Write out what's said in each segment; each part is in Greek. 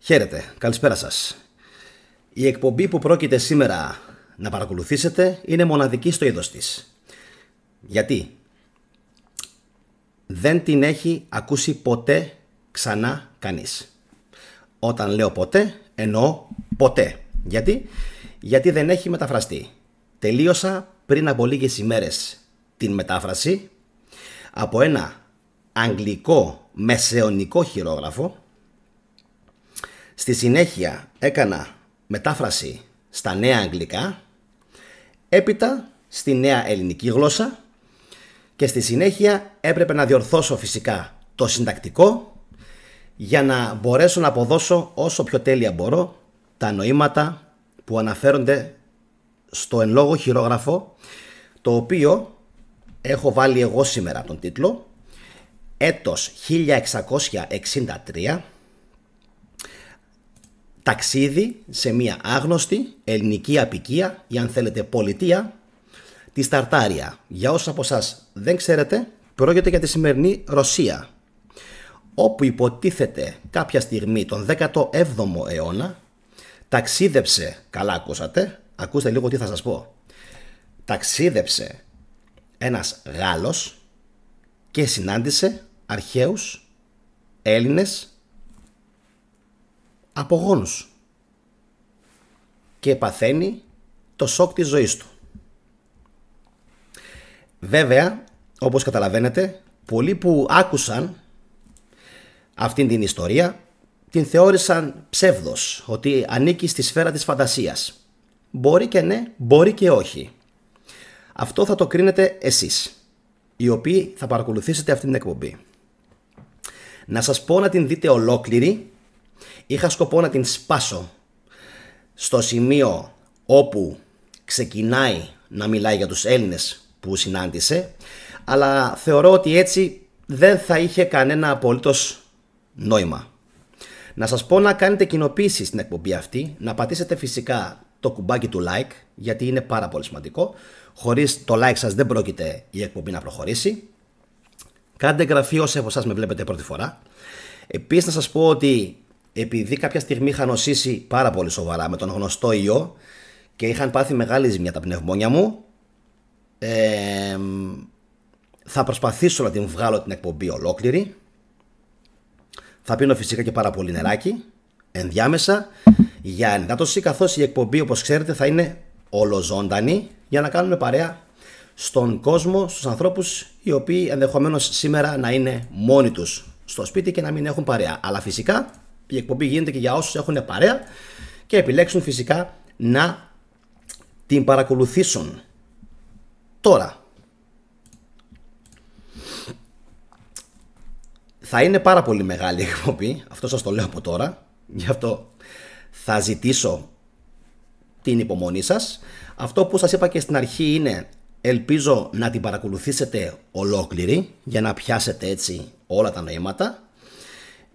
Χαίρετε, καλησπέρα σας. Η εκπομπή που πρόκειται σήμερα να παρακολουθήσετε είναι μοναδική στο είδος της. Γιατί? Δεν την έχει ακούσει ποτέ ξανά κανείς. Όταν λέω ποτέ, εννοώ ποτέ. Γιατί? Γιατί δεν έχει μεταφραστεί. Τελείωσα πριν από λίγες ημέρες την μετάφραση από ένα αγγλικό μεσαιωνικό χειρόγραφο. Στη συνέχεια έκανα μετάφραση στα νέα αγγλικά, έπειτα στη νέα ελληνική γλώσσα και στη συνέχεια έπρεπε να διορθώσω φυσικά το συντακτικό για να μπορέσω να αποδώσω όσο πιο τέλεια μπορώ τα νοήματα που αναφέρονται στο εν λόγω χειρόγραφο, το οποίο έχω βάλει εγώ σήμερα τον τίτλο έτος 1663, ταξίδι σε μια άγνωστη ελληνική απικία ή αν θέλετε πολιτεία, τη Ταρτάρια. Για όσους από εσάς δεν ξέρετε, πρόκειται για τη σημερινή Ρωσία, όπου υποτίθεται κάποια στιγμή τον 17ο αιώνα ταξίδεψε, καλά ακούσατε, ακούστε λίγο τι θα σας πω, ταξίδεψε ένας Γάλλος και συνάντησε αρχαίους Έλληνες απογόνους και παθαίνει το σοκ της ζωής του. Βέβαια, όπως καταλαβαίνετε, πολλοί που άκουσαν αυτήν την ιστορία την θεώρησαν ψεύδος, ότι ανήκει στη σφαίρα της φαντασίας. Μπορεί και ναι, μπορεί και όχι. Αυτό θα το κρίνετε εσείς, οι οποίοι θα παρακολουθήσετε αυτή την εκπομπή. Να σας πω να την δείτε ολόκληρη. Είχα σκοπό να την σπάσω στο σημείο όπου ξεκινάει να μιλάει για τους Έλληνες που συνάντησε, αλλά θεωρώ ότι έτσι δεν θα είχε κανένα απολύτως νόημα. Να σας πω να κάνετε κοινοποίηση στην εκπομπή αυτή, να πατήσετε φυσικά το κουμπάκι του like, γιατί είναι πάρα πολύ σημαντικό. Χωρίς το like σας δεν πρόκειται η εκπομπή να προχωρήσει. Κάντε εγγραφή όσοι από εσάς με βλέπετε πρώτη φορά. Επίσης να σας πω ότι επειδή κάποια στιγμή είχα νοσήσει πάρα πολύ σοβαρά με τον γνωστό ιό και είχαν πάθει μεγάλη ζημιά τα πνευμόνια μου, θα προσπαθήσω να την βγάλω την εκπομπή ολόκληρη. Θα πίνω φυσικά και πάρα πολύ νεράκι ενδιάμεσα για ενδάτωση, καθώς η εκπομπή, όπως ξέρετε, θα είναι ολοζώντανη για να κάνουμε παρέα στον κόσμο, στους ανθρώπους οι οποίοι ενδεχομένως σήμερα να είναι μόνοι τους στο σπίτι και να μην έχουν παρέα. Αλλά φυσικά η εκπομπή γίνεται και για όσους έχουν παρέα και επιλέξουν φυσικά να την παρακολουθήσουν. Τώρα, θα είναι πάρα πολύ μεγάλη η εκπομπή, αυτό σας το λέω από τώρα, γι' αυτό θα ζητήσω την υπομονή σας. Αυτό που σας είπα και στην αρχή είναι, ελπίζω να την παρακολουθήσετε ολόκληρη για να πιάσετε έτσι όλα τα νοήματα.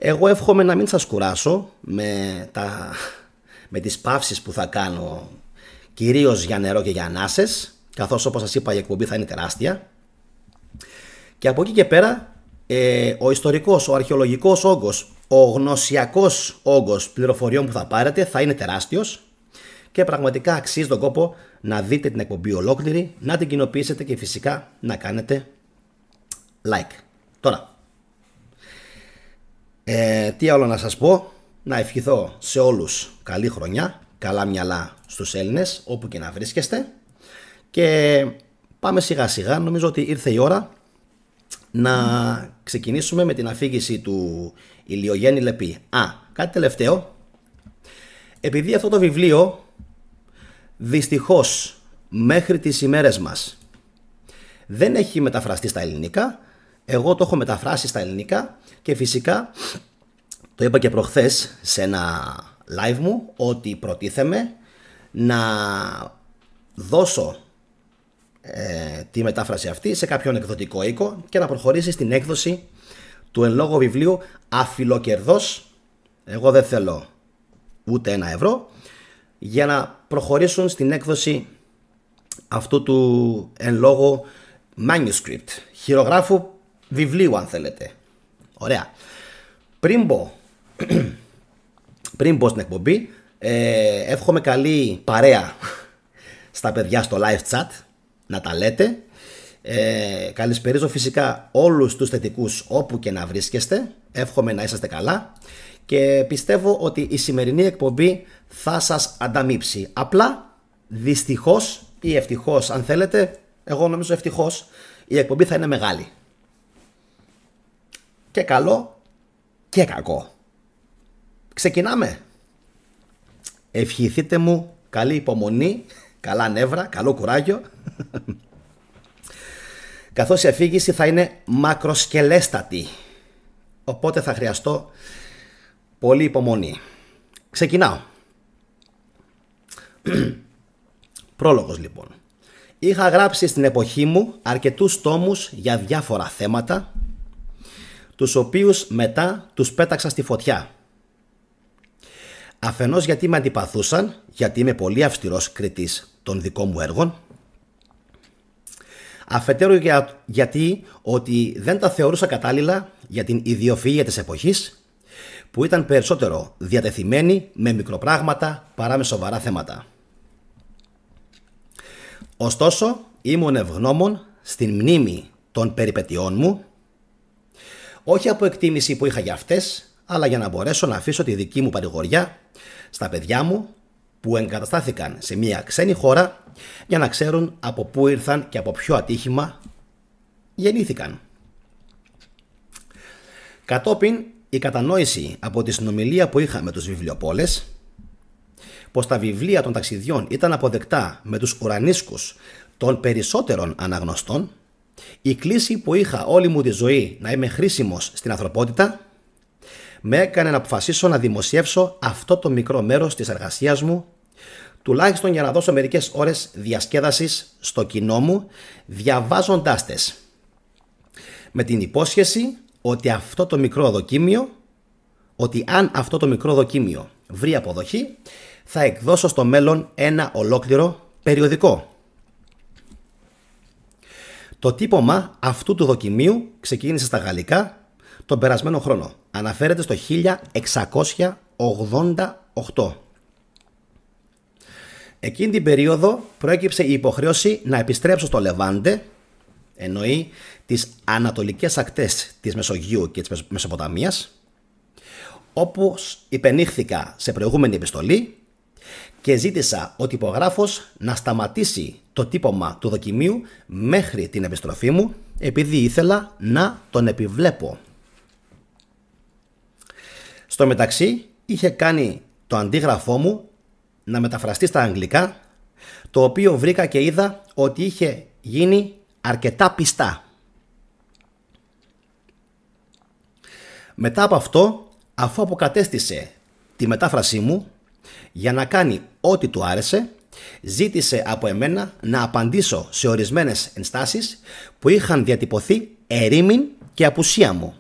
Εγώ εύχομαι να μην σας κουράσω με τις παύσεις που θα κάνω, κυρίως για νερό και για ανάσες, καθώς όπως σας είπα η εκπομπή θα είναι τεράστια. Και από εκεί και πέρα ο ιστορικός, ο αρχαιολογικός όγκος, ο γνωσιακός όγκος πληροφοριών που θα πάρετε θα είναι τεράστιος και πραγματικά αξίζει τον κόπο να δείτε την εκπομπή ολόκληρη, να την κοινοποιήσετε και φυσικά να κάνετε like. Τώρα, τι άλλο να σας πω, να ευχηθώ σε όλους καλή χρονιά, καλά μυαλά στους Έλληνες όπου και να βρίσκεστε και πάμε σιγά σιγά. Νομίζω ότι ήρθε η ώρα να ξεκινήσουμε με την αφήγηση του Ηλιογέννη Λεπή. Κάτι τελευταίο, επειδή αυτό το βιβλίο δυστυχώς μέχρι τις ημέρες μας δεν έχει μεταφραστεί στα ελληνικά, εγώ το έχω μεταφράσει στα ελληνικά και φυσικά το είπα και προχθές σε ένα live μου ότι προτίθεμαι να δώσω τη μετάφραση αυτή σε κάποιον εκδοτικό οίκο και να προχωρήσει στην έκδοση του εν λόγω βιβλίου αφιλοκερδός. Εγώ δεν θέλω ούτε ένα ευρώ για να προχωρήσουν στην έκδοση αυτού του εν λόγω manuscript, χειρογράφου πριν μπω στην εκπομπή, εύχομαι καλή παρέα στα παιδιά στο live chat, να τα λέτε. Καλησπερίζω φυσικά όλους τους θετικούς όπου και να βρίσκεστε. Εύχομαι να είσαστε καλά και πιστεύω ότι η σημερινή εκπομπή θα σας ανταμείψει. Απλά δυστυχώς ή ευτυχώς, αν θέλετε, εγώ νομίζω ευτυχώς, η εκπομπή θα είναι μεγάλη. Και καλό και κακό. Ξεκινάμε. Ευχηθείτε μου καλή υπομονή, καλά νεύρα, καλό κουράγιο. Καθώς η αφήγηση θα είναι μακροσκελέστατη, οπότε θα χρειαστώ πολύ υπομονή. Ξεκινάω. Πρόλογος λοιπόν. Είχα γράψει στην εποχή μου αρκετούς τόμους για διάφορα θέματα, τους οποίους μετά τους πέταξα στη φωτιά. Αφενός γιατί με αντιπαθούσαν, γιατί είμαι πολύ αυστηρός κριτής των δικών μου έργων. Αφετέρου γιατί ότι δεν τα θεωρούσα κατάλληλα για την ιδιοφυΐα της εποχής, που ήταν περισσότερο διατεθειμένη με μικροπράγματα παρά με σοβαρά θέματα. Ωστόσο, ήμουν ευγνώμων στην μνήμη των περιπετειών μου, όχι από εκτίμηση που είχα για αυτές, αλλά για να μπορέσω να αφήσω τη δική μου παρηγοριά στα παιδιά μου που εγκαταστάθηκαν σε μια ξένη χώρα για να ξέρουν από πού ήρθαν και από ποιο ατύχημα γεννήθηκαν. Κατόπιν η κατανόηση από τη συνομιλία που είχα με τους βιβλιοπόλες, πως τα βιβλία των ταξιδιών ήταν αποδεκτά με τους ουρανίσκους των περισσότερων αναγνωστών, η κλίση που είχα όλη μου τη ζωή να είμαι χρήσιμος στην ανθρωπότητα, με έκανε να αποφασίσω να δημοσιεύσω αυτό το μικρό μέρος της εργασίας μου, τουλάχιστον για να δώσω μερικές ώρες διασκέδασης στο κοινό μου, διαβάζοντάς τες, με την υπόσχεση ότι αν αυτό το μικρό δοκίμιο βρει αποδοχή, θα εκδώσω στο μέλλον ένα ολόκληρο περιοδικό. Το τύπωμα αυτού του δοκιμίου ξεκίνησε στα γαλλικά τον περασμένο χρόνο. Αναφέρεται στο 1688. Εκείνη την περίοδο προέκυψε η υποχρέωση να επιστρέψω στο Λεβάντε, εννοεί τις ανατολικές ακτές της Μεσογείου και της Μεσοποταμίας, όπως υπενήχθηκα σε προηγούμενη επιστολή, και ζήτησα ο τυπογράφος να σταματήσει το τύπωμα του δοκιμίου μέχρι την επιστροφή μου, επειδή ήθελα να τον επιβλέπω. Στο μεταξύ είχε κάνει το αντίγραφό μου να μεταφραστεί στα αγγλικά, το οποίο βρήκα και είδα ότι είχε γίνει αρκετά πιστά. Μετά από αυτό, αφού αποκατέστησε τη μετάφρασή μου για να κάνει ό,τι του άρεσε, ζήτησε από εμένα να απαντήσω σε ορισμένες ενστάσεις που είχαν διατυπωθεί ερήμην και απουσία μου.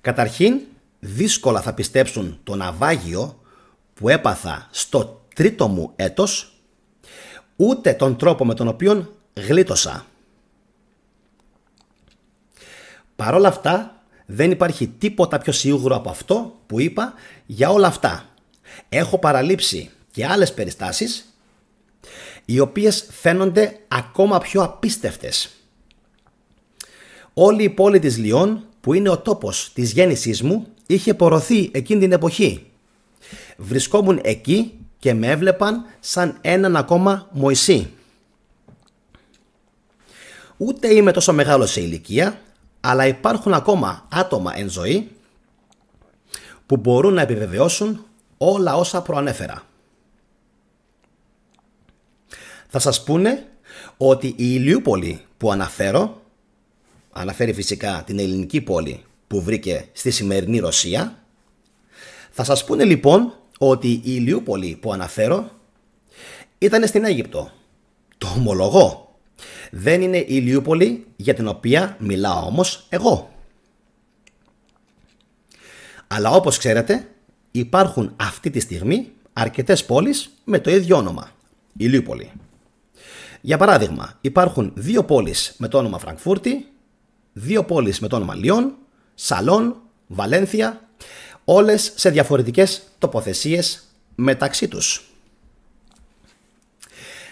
Καταρχήν, δύσκολα θα πιστέψουν το ναυάγιο που έπαθα στο τρίτο μου έτος, ούτε τον τρόπο με τον οποίο γλίτωσα. Παρ' όλα αυτά, δεν υπάρχει τίποτα πιο σίγουρο από αυτό που είπα για όλα αυτά. Έχω παραλείψει και άλλες περιστάσεις, οι οποίες φαίνονται ακόμα πιο απίστευτες. Όλη η πόλη της Λιών, που είναι ο τόπος της γέννησής μου, είχε πορωθεί εκείνη την εποχή. Βρισκόμουν εκεί και με έβλεπαν σαν έναν ακόμα Μωυσή. Ούτε είμαι τόσο μεγάλος σε ηλικία, αλλά υπάρχουν ακόμα άτομα εν ζωή που μπορούν να επιβεβαιώσουν όλα όσα προανέφερα. Θα σας πούνε ότι η Ηλιούπολη που αναφέρει φυσικά την ελληνική πόλη που βρήκε στη σημερινή Ρωσία. Θα σας πούνε λοιπόν ότι η Ηλιούπολη που αναφέρω ήταν στην Αίγυπτο. Το ομολογώ. Δεν είναι η Ηλιούπολη για την οποία μιλάω όμως εγώ. Αλλά όπως ξέρετε, υπάρχουν αυτή τη στιγμή αρκετές πόλεις με το ίδιο όνομα, Ηλιούπολη. Για παράδειγμα, υπάρχουν 2 πόλεις με το όνομα Φραγκφούρτη, 2 πόλεις με το όνομα Λιόν, Σαλόν, Βαλένθια, όλες σε διαφορετικές τοποθεσίες μεταξύ τους.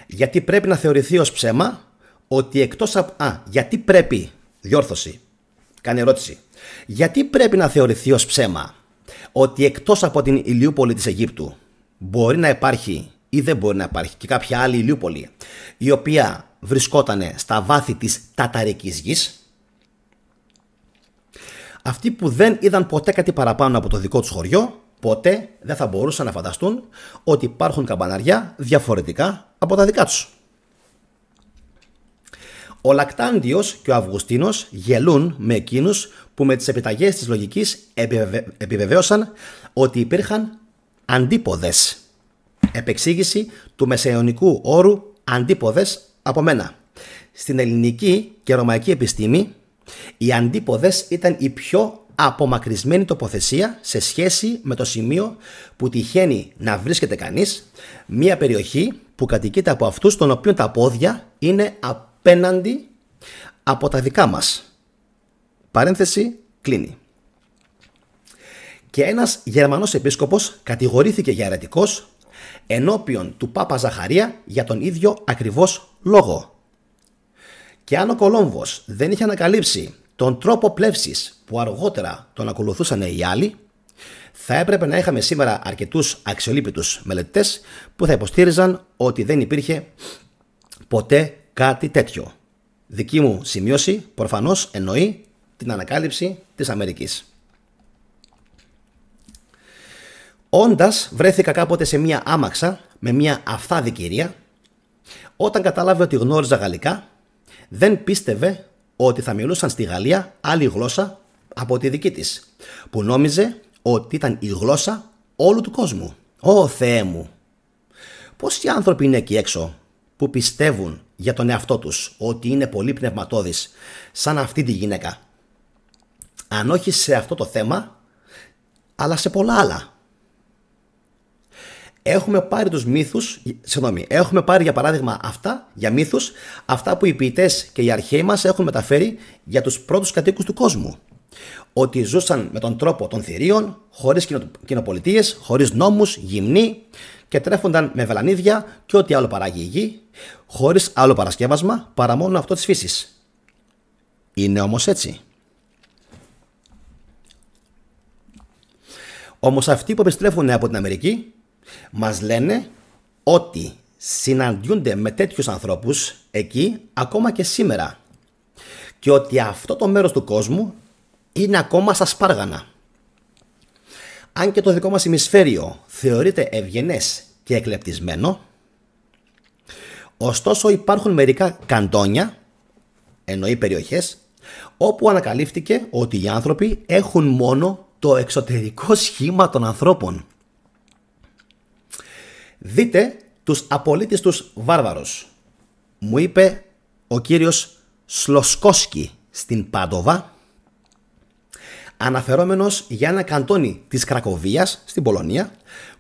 Γιατί πρέπει να θεωρηθεί ως ψέμα ότι εκτός από... γιατί πρέπει... Διόρθωση. Κάνει ερώτηση. Γιατί πρέπει να θεωρηθεί ως ψέμα ότι εκτός από την Ηλιούπολη της Αιγύπτου μπορεί να υπάρχει ή δεν μπορεί να υπάρχει και κάποια άλλη Ηλιούπολη η οποία βρισκόταν στα βάθη της ταταρικής γης, αυτοί που δεν είδαν ποτέ κάτι παραπάνω από το δικό τους χωριό, ποτέ δεν θα μπορούσαν να φανταστούν ότι υπάρχουν καμπαναριά διαφορετικά από τα δικά τους. Ο Λακτάντιος και ο Αυγουστίνος γελούν με εκείνους που με τις επιταγές της λογικής επιβεβαίωσαν ότι υπήρχαν αντίποδες. Επεξήγηση του μεσαιωνικού όρου αντίποδες από μένα. Στην ελληνική και ρωμαϊκή επιστήμη, οι αντίποδες ήταν η πιο απομακρυσμένη τοποθεσία σε σχέση με το σημείο που τυχαίνει να βρίσκεται κανείς, μια περιοχή που κατοικείται από αυτούς των οποίων τα πόδια είναι απέναντι από τα δικά μας. Παρένθεση κλείνει. Και ένας Γερμανός επίσκοπος κατηγορήθηκε για αιρετικός ενώπιον του Πάπα Ζαχαρία για τον ίδιο ακριβώς λόγο. Και αν ο Κολόμβος δεν είχε ανακαλύψει τον τρόπο πλεύσης που αργότερα τον ακολουθούσαν οι άλλοι, θα έπρεπε να είχαμε σήμερα αρκετούς αξιολύπητους μελετητές που θα υποστήριζαν ότι δεν υπήρχε ποτέ κάτι τέτοιο. Δική μου σημείωση προφανώς εννοεί την ανακάλυψη της Αμερικής. Όντας βρέθηκα κάποτε σε μία άμαξα με μία αφθάδη κυρία, όταν κατάλαβε ότι γνώριζα γαλλικά, δεν πίστευε ότι θα μιλούσαν στη Γαλλία άλλη γλώσσα από τη δική της, που νόμιζε ότι ήταν η γλώσσα όλου του κόσμου. Ω Θεέ μου! Πόσοι άνθρωποι είναι εκεί έξω που πιστεύουν για τον εαυτό τους ότι είναι πολύ πνευματώδης σαν αυτή τη γυναίκα? Αν όχι σε αυτό το θέμα, αλλά σε πολλά άλλα. Έχουμε πάρει τους μύθους, έχουμε πάρει για παράδειγμα αυτά, για μύθους, αυτά που οι ποιητές και οι αρχαίοι μας έχουν μεταφέρει για τους πρώτους κατοίκους του κόσμου. Ότι ζούσαν με τον τρόπο των θηρίων, χωρίς κοινοπολιτείες, χωρίς νόμους, γυμνοί και τρέφονταν με βελανίδια και ό,τι άλλο παράγει η γη, χωρίς άλλο παρασκεύασμα παρά μόνο αυτό της φύσης. Είναι όμως έτσι? Όμως αυτοί που επιστρέφουν από την Αμερική μας λένε ότι συναντιούνται με τέτοιους ανθρώπους εκεί ακόμα και σήμερα και ότι αυτό το μέρος του κόσμου είναι ακόμα στα σπάργανα. Αν και το δικό μας ημισφαίριο θεωρείται ευγενές και εκλεπτισμένο, ωστόσο υπάρχουν μερικά καντόνια, εννοεί περιοχές, όπου ανακαλύφθηκε ότι οι άνθρωποι έχουν μόνο το εξωτερικό σχήμα των ανθρώπων. Δείτε τους απολύτιστους βάρβαρους. Μου είπε ο κύριος Σλοσκόσκι στην Πάντοβα, αναφερόμενος για ένα καντόνι της Κρακοβίας στην Πολωνία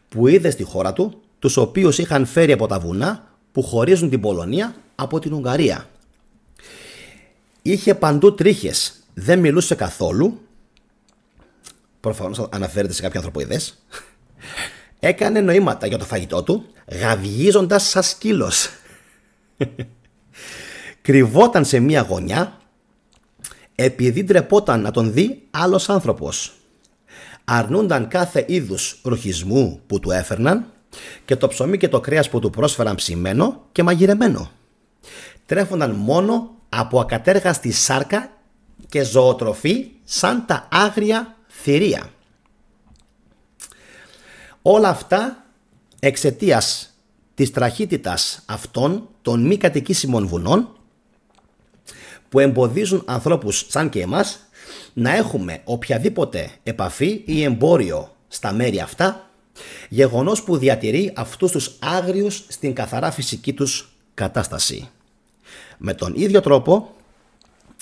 που είδε στη χώρα του, τους οποίους είχαν φέρει από τα βουνά που χωρίζουν την Πολωνία από την Ουγγαρία. Είχε παντού τρίχες, δεν μιλούσε καθόλου, προφανώς αναφέρεται σε κάποια ανθρωποειδές. Έκανε νοήματα για το φαγητό του, γαυγίζοντας σαν σκύλος. Κρυβόταν σε μία γωνιά επειδή ντρεπόταν να τον δει άλλος άνθρωπος. Αρνούνταν κάθε είδους ρουχισμού που του έφερναν και το ψωμί και το κρέας που του πρόσφεραν ψημένο και μαγειρεμένο. Τρέφονταν μόνο από ακατέργαστη σάρκα και ζωοτροφή σαν τα άγρια θηρία. Όλα αυτά εξαιτίας της τραχύτητας αυτών των μη κατοικήσιμων βουνών που εμποδίζουν ανθρώπους σαν και εμάς να έχουμε οποιαδήποτε επαφή ή εμπόριο στα μέρη αυτά, γεγονός που διατηρεί αυτούς τους άγριους στην καθαρά φυσική τους κατάσταση. Με τον ίδιο τρόπο,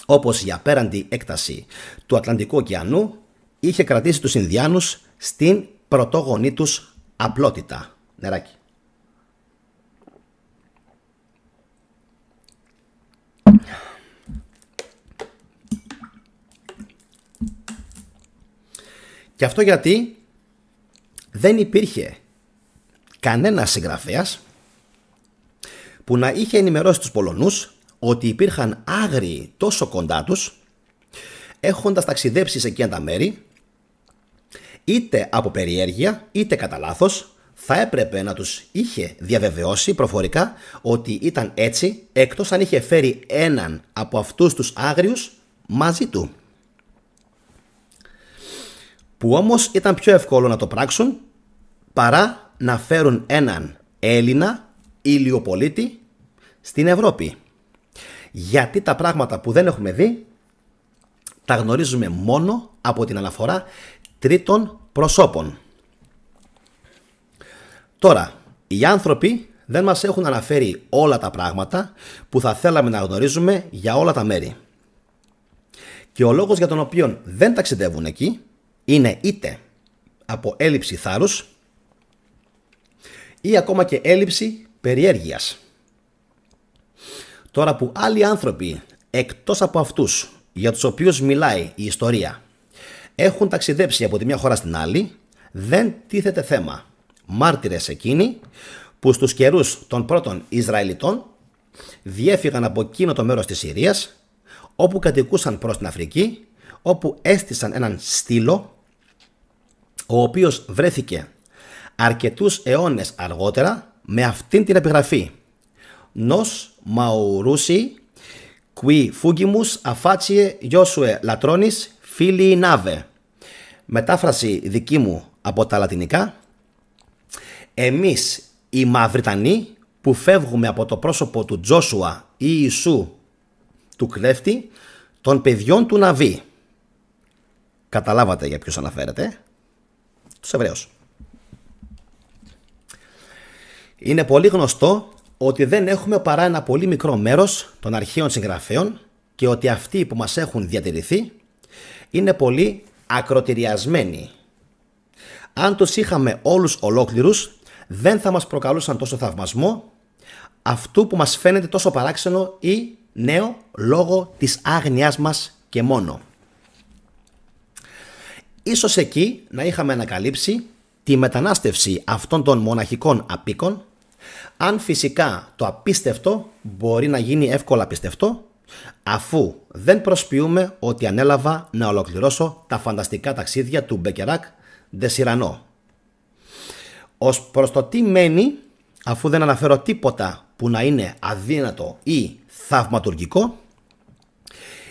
όπως η απέραντη έκταση του Ατλαντικού ωκεανού είχε κρατήσει τους Ινδιάνους στην πρωτόγονή τους απλότητα. Νεράκι. Και αυτό γιατί δεν υπήρχε κανένας συγγραφέας που να είχε ενημερώσει τους Πολωνούς ότι υπήρχαν άγριοι τόσο κοντά τους, έχοντας ταξιδέψει σε εκείνα τα μέρη, είτε από περιέργεια είτε κατά λάθος, θα έπρεπε να τους είχε διαβεβαιώσει προφορικά ότι ήταν έτσι, εκτός αν είχε φέρει έναν από αυτούς τους άγριους μαζί του. Που όμως ήταν πιο εύκολο να το πράξουν παρά να φέρουν έναν Έλληνα ηλιοπολίτη στην Ευρώπη. Γιατί τα πράγματα που δεν έχουμε δει τα γνωρίζουμε μόνο από την αναφορά τρίτων προσώπων. Τώρα, οι άνθρωποι δεν μας έχουν αναφέρει όλα τα πράγματα που θα θέλαμε να γνωρίζουμε για όλα τα μέρη. Και ο λόγος για τον οποίο δεν ταξιδεύουν εκεί είναι είτε από έλλειψη θάρρους ή ακόμα και έλλειψη περιέργειας. Τώρα που άλλοι άνθρωποι εκτός από αυτούς για τους οποίους μιλάει η ιστορία έχουν ταξιδέψει από τη μια χώρα στην άλλη, δεν τίθεται θέμα. Μάρτυρες εκείνοι που στους καιρούς των πρώτων Ισραηλιτών διέφυγαν από εκείνο το μέρος της Συρίας, όπου κατοικούσαν προς την Αφρική, όπου έστησαν έναν στήλο ο οποίος βρέθηκε αρκετούς αιώνες αργότερα με αυτήν την επιγραφή «Nos Maurusi qui fugimus affacie Josue Latronis Filii Nave». Μετάφραση δική μου από τα λατινικά: εμείς οι Μαυριτανοί που φεύγουμε από το πρόσωπο του Τζόσουα ή Ιησού του κλέφτη των παιδιών του Ναβί. Καταλάβατε για ποιους αναφέρεται? Τους Εβραίους. Είναι πολύ γνωστό ότι δεν έχουμε παρά ένα πολύ μικρό μέρος των αρχαίων συγγραφέων και ότι αυτοί που μας έχουν διατηρηθεί είναι πολύ ακροτηριασμένοι. Αν τους είχαμε όλους ολόκληρους, δεν θα μας προκαλούσαν τόσο θαυμασμό αυτού που μας φαίνεται τόσο παράξενο ή νέο λόγω της άγνοιάς μας και μόνο. Ίσως εκεί να είχαμε ανακαλύψει τη μετανάστευση αυτών των μοναχικών απίκων, αν φυσικά το απίστευτο μπορεί να γίνει εύκολα πιστευτό, αφού δεν προσποιούμε ότι ανέλαβα να ολοκληρώσω τα φανταστικά ταξίδια του Μπεκεράκ ντε Σιρανό. Ως προς το τι μένει, αφού δεν αναφέρω τίποτα που να είναι αδύνατο ή θαυματουργικό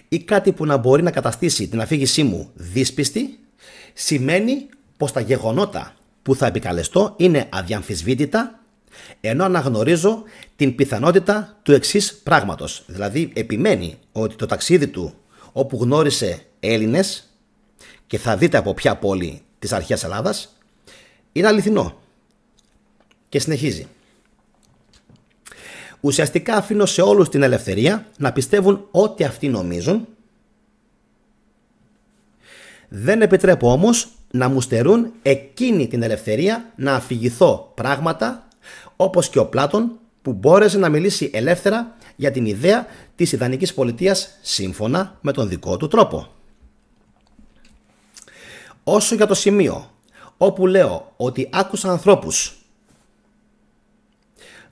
ή κάτι που να μπορεί να καταστήσει την αφήγησή μου δύσπιστη, σημαίνει πως τα γεγονότα που θα επικαλεστώ είναι αδιαμφισβήτητα, ενώ αναγνωρίζω την πιθανότητα του εξής πράγματος. Δηλαδή επιμένει ότι το ταξίδι του όπου γνώρισε Έλληνες, και θα δείτε από ποια πόλη της αρχαίας Ελλάδας, είναι αληθινό. Και συνεχίζει: ουσιαστικά αφήνω σε όλους την ελευθερία να πιστεύουν ό,τι αυτοί νομίζουν. Δεν επιτρέπω όμως να μου στερούν εκείνη την ελευθερία να αφηγηθώ πράγματα όπως και ο Πλάτων, που μπόρεσε να μιλήσει ελεύθερα για την ιδέα της ιδανικής πολιτείας σύμφωνα με τον δικό του τρόπο. Όσο για το σημείο όπου λέω ότι άκουσα ανθρώπους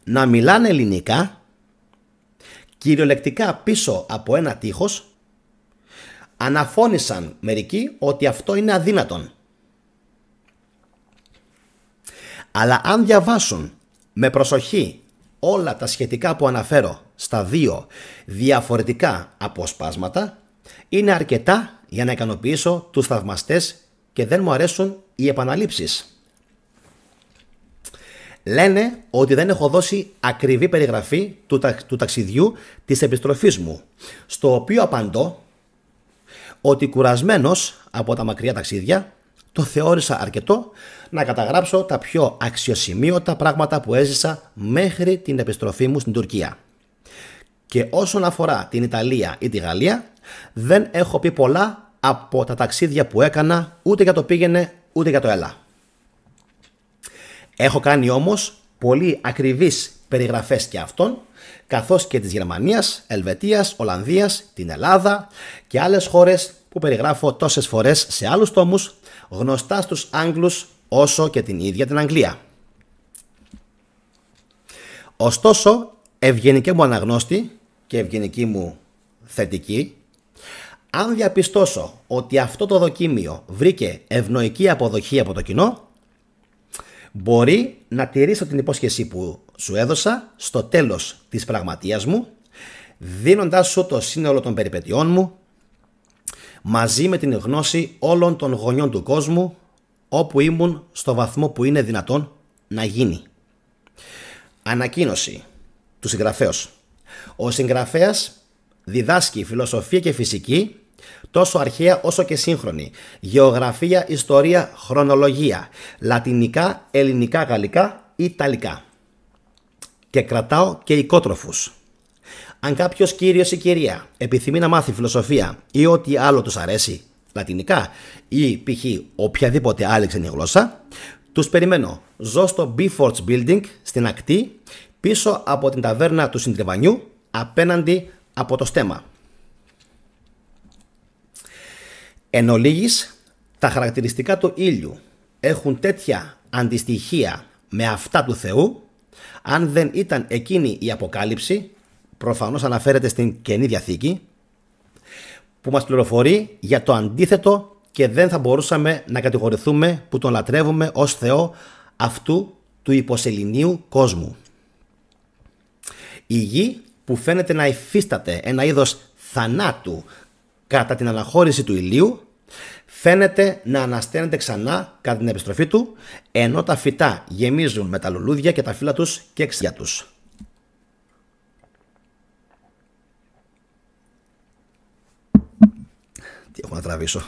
να μιλάνε ελληνικά κυριολεκτικά πίσω από ένα τείχος, αναφώνησαν μερικοί ότι αυτό είναι αδύνατον. Αλλά αν διαβάσουν με προσοχή όλα τα σχετικά που αναφέρω στα δύο διαφορετικά αποσπάσματα, είναι αρκετά για να ικανοποιήσω τους θαυμαστές και δεν μου αρέσουν οι επαναλήψεις. Λένε ότι δεν έχω δώσει ακριβή περιγραφή του ταξιδιού της επιστροφής μου, στο οποίο απαντώ ότι κουρασμένος από τα μακριά ταξίδια το θεώρησα αρκετό να καταγράψω τα πιο αξιοσημείωτα πράγματα που έζησα μέχρι την επιστροφή μου στην Τουρκία. Και όσον αφορά την Ιταλία ή τη Γαλλία, δεν έχω πει πολλά από τα ταξίδια που έκανα, ούτε για το πήγαινε ούτε για το έλα. Έχω κάνει όμως πολύ ακριβείς περιγραφές και αυτών, καθώς και της Γερμανίας, Ελβετίας, Ολλανδίας, την Ελλάδα και άλλες χώρες που περιγράφω τόσες φορές σε άλλους τόμους, γνωστά στους Άγγλους όσο και την ίδια την Αγγλία. Ωστόσο, ευγενική μου αναγνώστη και ευγενική μου θετική, αν διαπιστώσω ότι αυτό το δοκίμιο βρήκε ευνοϊκή αποδοχή από το κοινό, μπορεί να τηρήσω την υπόσχεση που σου έδωσα στο τέλος της πραγματείας μου, δίνοντάς σου το σύνολο των περιπετειών μου, μαζί με την γνώση όλων των γωνιών του κόσμου, όπου ήμουν στο βαθμό που είναι δυνατόν να γίνει. Ανακοίνωση του συγγραφέως. Ο συγγραφέας διδάσκει φιλοσοφία και φυσική, τόσο αρχαία όσο και σύγχρονη, γεωγραφία, ιστορία, χρονολογία, λατινικά, ελληνικά, γαλλικά, ιταλικά. Και κρατάω και οικότροφους. Αν κάποιος κύριος ή κυρία επιθυμεί να μάθει φιλοσοφία ή ό,τι άλλο τους αρέσει, λατινικά ή π.χ. οποιαδήποτε άλλη ξένη γλώσσα, τους περιμένω. Ζω στο Bifords Building στην ακτή, πίσω από την ταβέρνα του Συντριβανιού, απέναντι από το στέμα. Εν ολίγης, τα χαρακτηριστικά του ήλιου έχουν τέτοια αντιστοιχεία με αυτά του Θεού, αν δεν ήταν εκείνη η Αποκάλυψη, προφανώς αναφέρεται στην Καινή Διαθήκη, που μας πληροφορεί για το αντίθετο και δεν θα μπορούσαμε να κατηγορηθούμε που τον λατρεύουμε ως Θεό αυτού του υποσεληνίου κόσμου. Η γη που φαίνεται να υφίσταται ένα είδος θανάτου κατά την αναχώρηση του ηλίου, φαίνεται να ανασταίνεται ξανά κατά την επιστροφή του, ενώ τα φυτά γεμίζουν με τα λουλούδια και τα φύλλα τους και εξιά τους. Τι έχω να τραβήσω.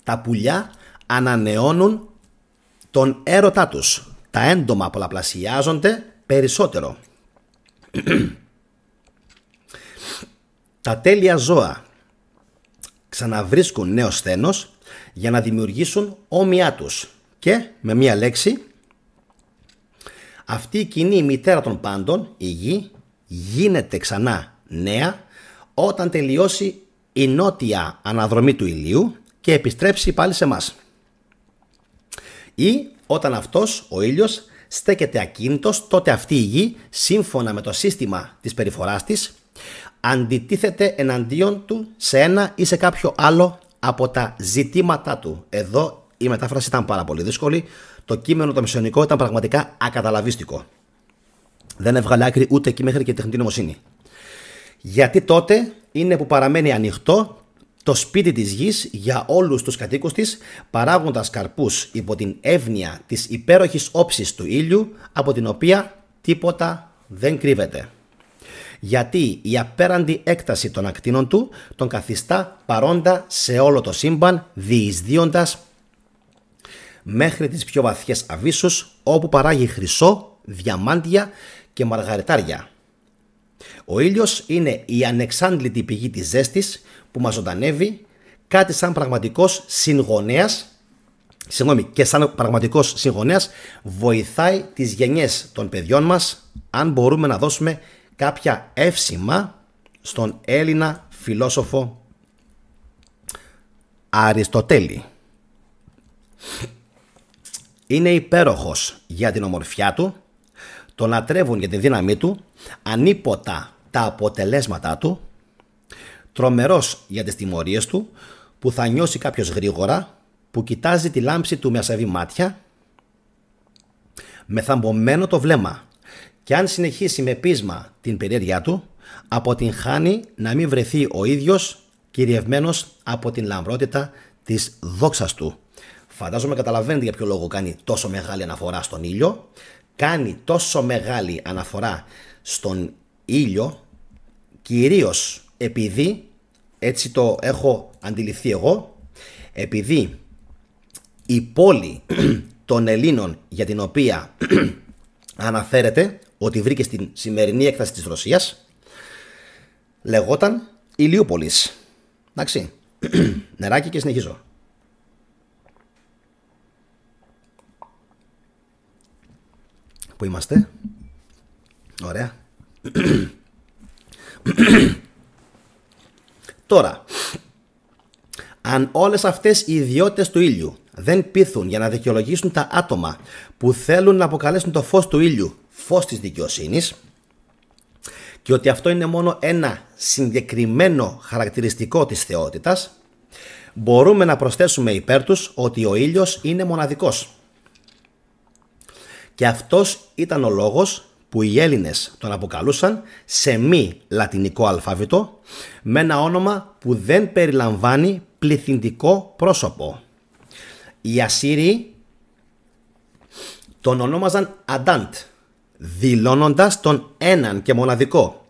Τα πουλιά ανανεώνουν τον έρωτά τους. Τα έντομα πολλαπλασιάζονται περισσότερο. Τα τέλεια ζώα ξαναβρίσκουν νέο σθένος για να δημιουργήσουν όμοιά τους. Και με μία λέξη, αυτή η κοινή μητέρα των πάντων, η γη, γίνεται ξανά νέα όταν τελειώσει η νότια αναδρομή του ηλίου και επιστρέψει πάλι σε μας. Ή όταν αυτός, ο ήλιος, στέκεται ακίνητος, τότε αυτή η γη, σύμφωνα με το σύστημα της περιφοράς της, αντιτίθεται εναντίον του σε ένα ή σε κάποιο άλλο από τα ζητήματά του. Εδώ η μετάφραση ήταν πάρα πολύ δύσκολη. Το κείμενο το μεσαιωνικό ήταν πραγματικά ακαταλαβίστικο. Δεν έβγαλε άκρη ούτε εκεί μέχρι και τεχνητή νοημοσύνη. Γιατί τότε είναι που παραμένει ανοιχτό το σπίτι της γης για όλους τους κατοίκους της, παράγοντας καρπούς υπό την εύνοια της υπέροχης όψης του ήλιου, από την οποία τίποτα δεν κρύβεται. Γιατί η απέραντη έκταση των ακτίνων του τον καθιστά παρόντα σε όλο το σύμπαν, διεισδύοντας μέχρι τις πιο βαθιές αβύσσους, όπου παράγει χρυσό, διαμάντια και μαργαριτάρια. Ο ήλιος είναι η ανεξάντλητη πηγή της ζέστης που μας ζωντανεύει, κάτι σαν πραγματικός συγγονέας, και σαν πραγματικός συγγονέας βοηθάει τις γενιές των παιδιών μας, αν μπορούμε να δώσουμε κάποια εύσημα στον Έλληνα φιλόσοφο Αριστοτέλη. Είναι υπέροχος για την ομορφιά του, τον λατρεύουν για τη δύναμή του, ανίποτα τα αποτελέσματά του, τρομερός για τις τιμωρίες του, που θα νιώσει κάποιος γρήγορα, που κοιτάζει τη λάμψη του με ασεβή μάτια, με θαμβωμένο το βλέμμα, και αν συνεχίσει με πείσμα την περιέργειά του, αποτυγχάνει να μην βρεθεί ο ίδιος κυριευμένος από την λαμπρότητα της δόξας του. Φαντάζομαι καταλαβαίνετε για ποιο λόγο κάνει τόσο μεγάλη αναφορά στον ήλιο. Κάνει τόσο μεγάλη αναφορά στον ήλιο, κυρίως επειδή, έτσι το έχω αντιληφθεί εγώ, επειδή η πόλη των Ελλήνων για την οποία αναφέρεται ότι βρήκε στην σημερινή έκταση της Ρωσίας λεγόταν Ηλιούπολης. Εντάξει, νεράκι και συνεχίζω. Πού είμαστε? Ωραία. Τώρα, Αν όλες αυτές οι ιδιότητες του ήλιου δεν πείθουν για να δικαιολογήσουν τα άτομα που θέλουν να αποκαλέσουν το φως του ήλιου φως της δικαιοσύνης, και ότι αυτό είναι μόνο ένα συγκεκριμένο χαρακτηριστικό της θεότητας, μπορούμε να προσθέσουμε υπέρ τους ότι ο ήλιος είναι μοναδικός. Και αυτός ήταν ο λόγος που οι Έλληνες τον αποκαλούσαν σε μη λατινικό αλφάβητο, με ένα όνομα που δεν περιλαμβάνει πληθυντικό πρόσωπο. Οι Ασσύριοι τον ονόμαζαν Αντάντ, δηλώνοντας τον έναν και μοναδικό,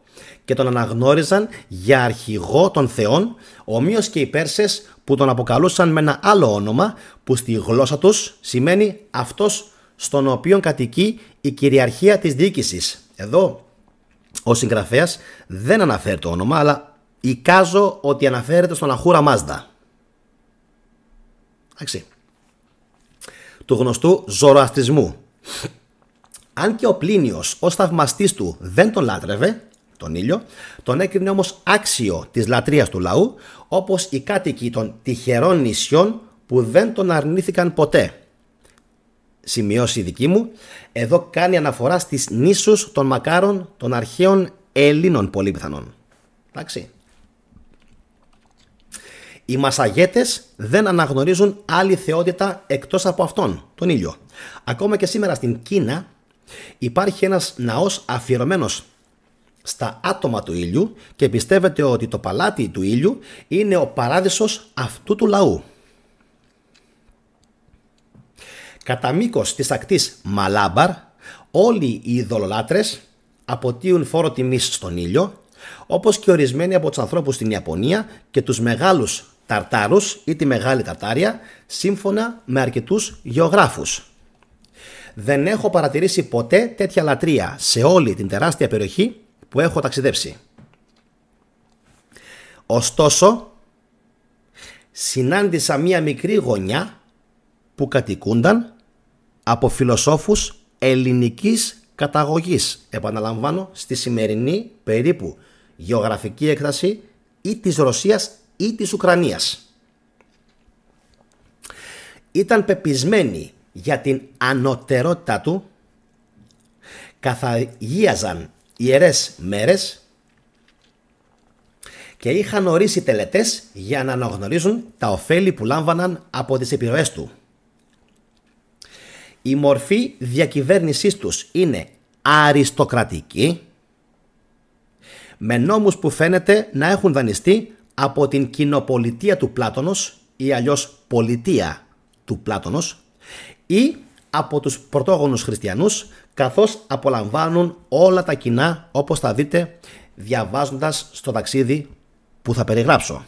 και τον αναγνώριζαν για αρχηγό των θεών, ομοίως και οι Πέρσες που τον αποκαλούσαν με ένα άλλο όνομα που στη γλώσσα τους σημαίνει αυτός στον οποίο κατοικεί η κυριαρχία της διοίκησης. Εδώ ο συγγραφέας δεν αναφέρει το όνομα, αλλά εικάζω ότι αναφέρεται στον Αχούρα Μάζδα. Εντάξει. Του γνωστού Ζωροαστρισμού. Αν και ο Πλίνιος ως θαυμαστής του δεν τον λάτρευε, τον ήλιο, τον έκρινε όμως άξιο της λατρείας του λαού, όπως οι κάτοικοι των τυχερών νησιών που δεν τον αρνήθηκαν ποτέ. Σημειώσει δική μου, εδώ κάνει αναφορά στις νήσους των μακάρων των αρχαίων Ελλήνων πολύ πιθανόν. Εντάξει. Οι Μασαγέτες δεν αναγνωρίζουν άλλη θεότητα εκτός από αυτόν, τον ήλιο. Ακόμα και σήμερα στην Κίνα υπάρχει ένας ναός αφιερωμένος στα άτομα του ήλιου και πιστεύετε ότι το παλάτι του ήλιου είναι ο παράδεισος αυτού του λαού. Κατά μήκος της ακτής Μαλάμπαρ, όλοι οι ειδωλολάτρες αποτείουν φόρο τιμής στον ήλιο, όπως και ορισμένοι από τους ανθρώπους στην Ιαπωνία και τους μεγάλους Ταρτάρους ή τη Μεγάλη Ταρτάρια, σύμφωνα με αρκετούς γεωγράφους. Δεν έχω παρατηρήσει ποτέ τέτοια λατρεία σε όλη την τεράστια περιοχή που έχω ταξιδέψει. Ωστόσο, συνάντησα μία μικρή γωνιά που κατοικούνταν από φιλοσόφους ελληνικής καταγωγής. Επαναλαμβάνω, στη σημερινή περίπου γεωγραφική έκταση ή της Ρωσίας ή της Ουκρανίας. Ήταν πεπισμένοι για την ανωτερότητά του, καθαγίαζαν ιερές μέρες και είχαν ορίσει τελετές για να αναγνωρίζουν τα ωφέλη που λάμβαναν από τις επιρροές του. Η μορφή διακυβέρνησής τους είναι αριστοκρατική, με νόμους που φαίνεται να έχουν δανειστεί από την κοινοπολιτεία του Πλάτωνος ή αλλιώς πολιτεία του Πλάτωνος ή από τους πρωτόγονους χριστιανούς, καθώς απολαμβάνουν όλα τα κοινά, όπως θα δείτε διαβάζοντας στο ταξίδι που θα περιγράψω.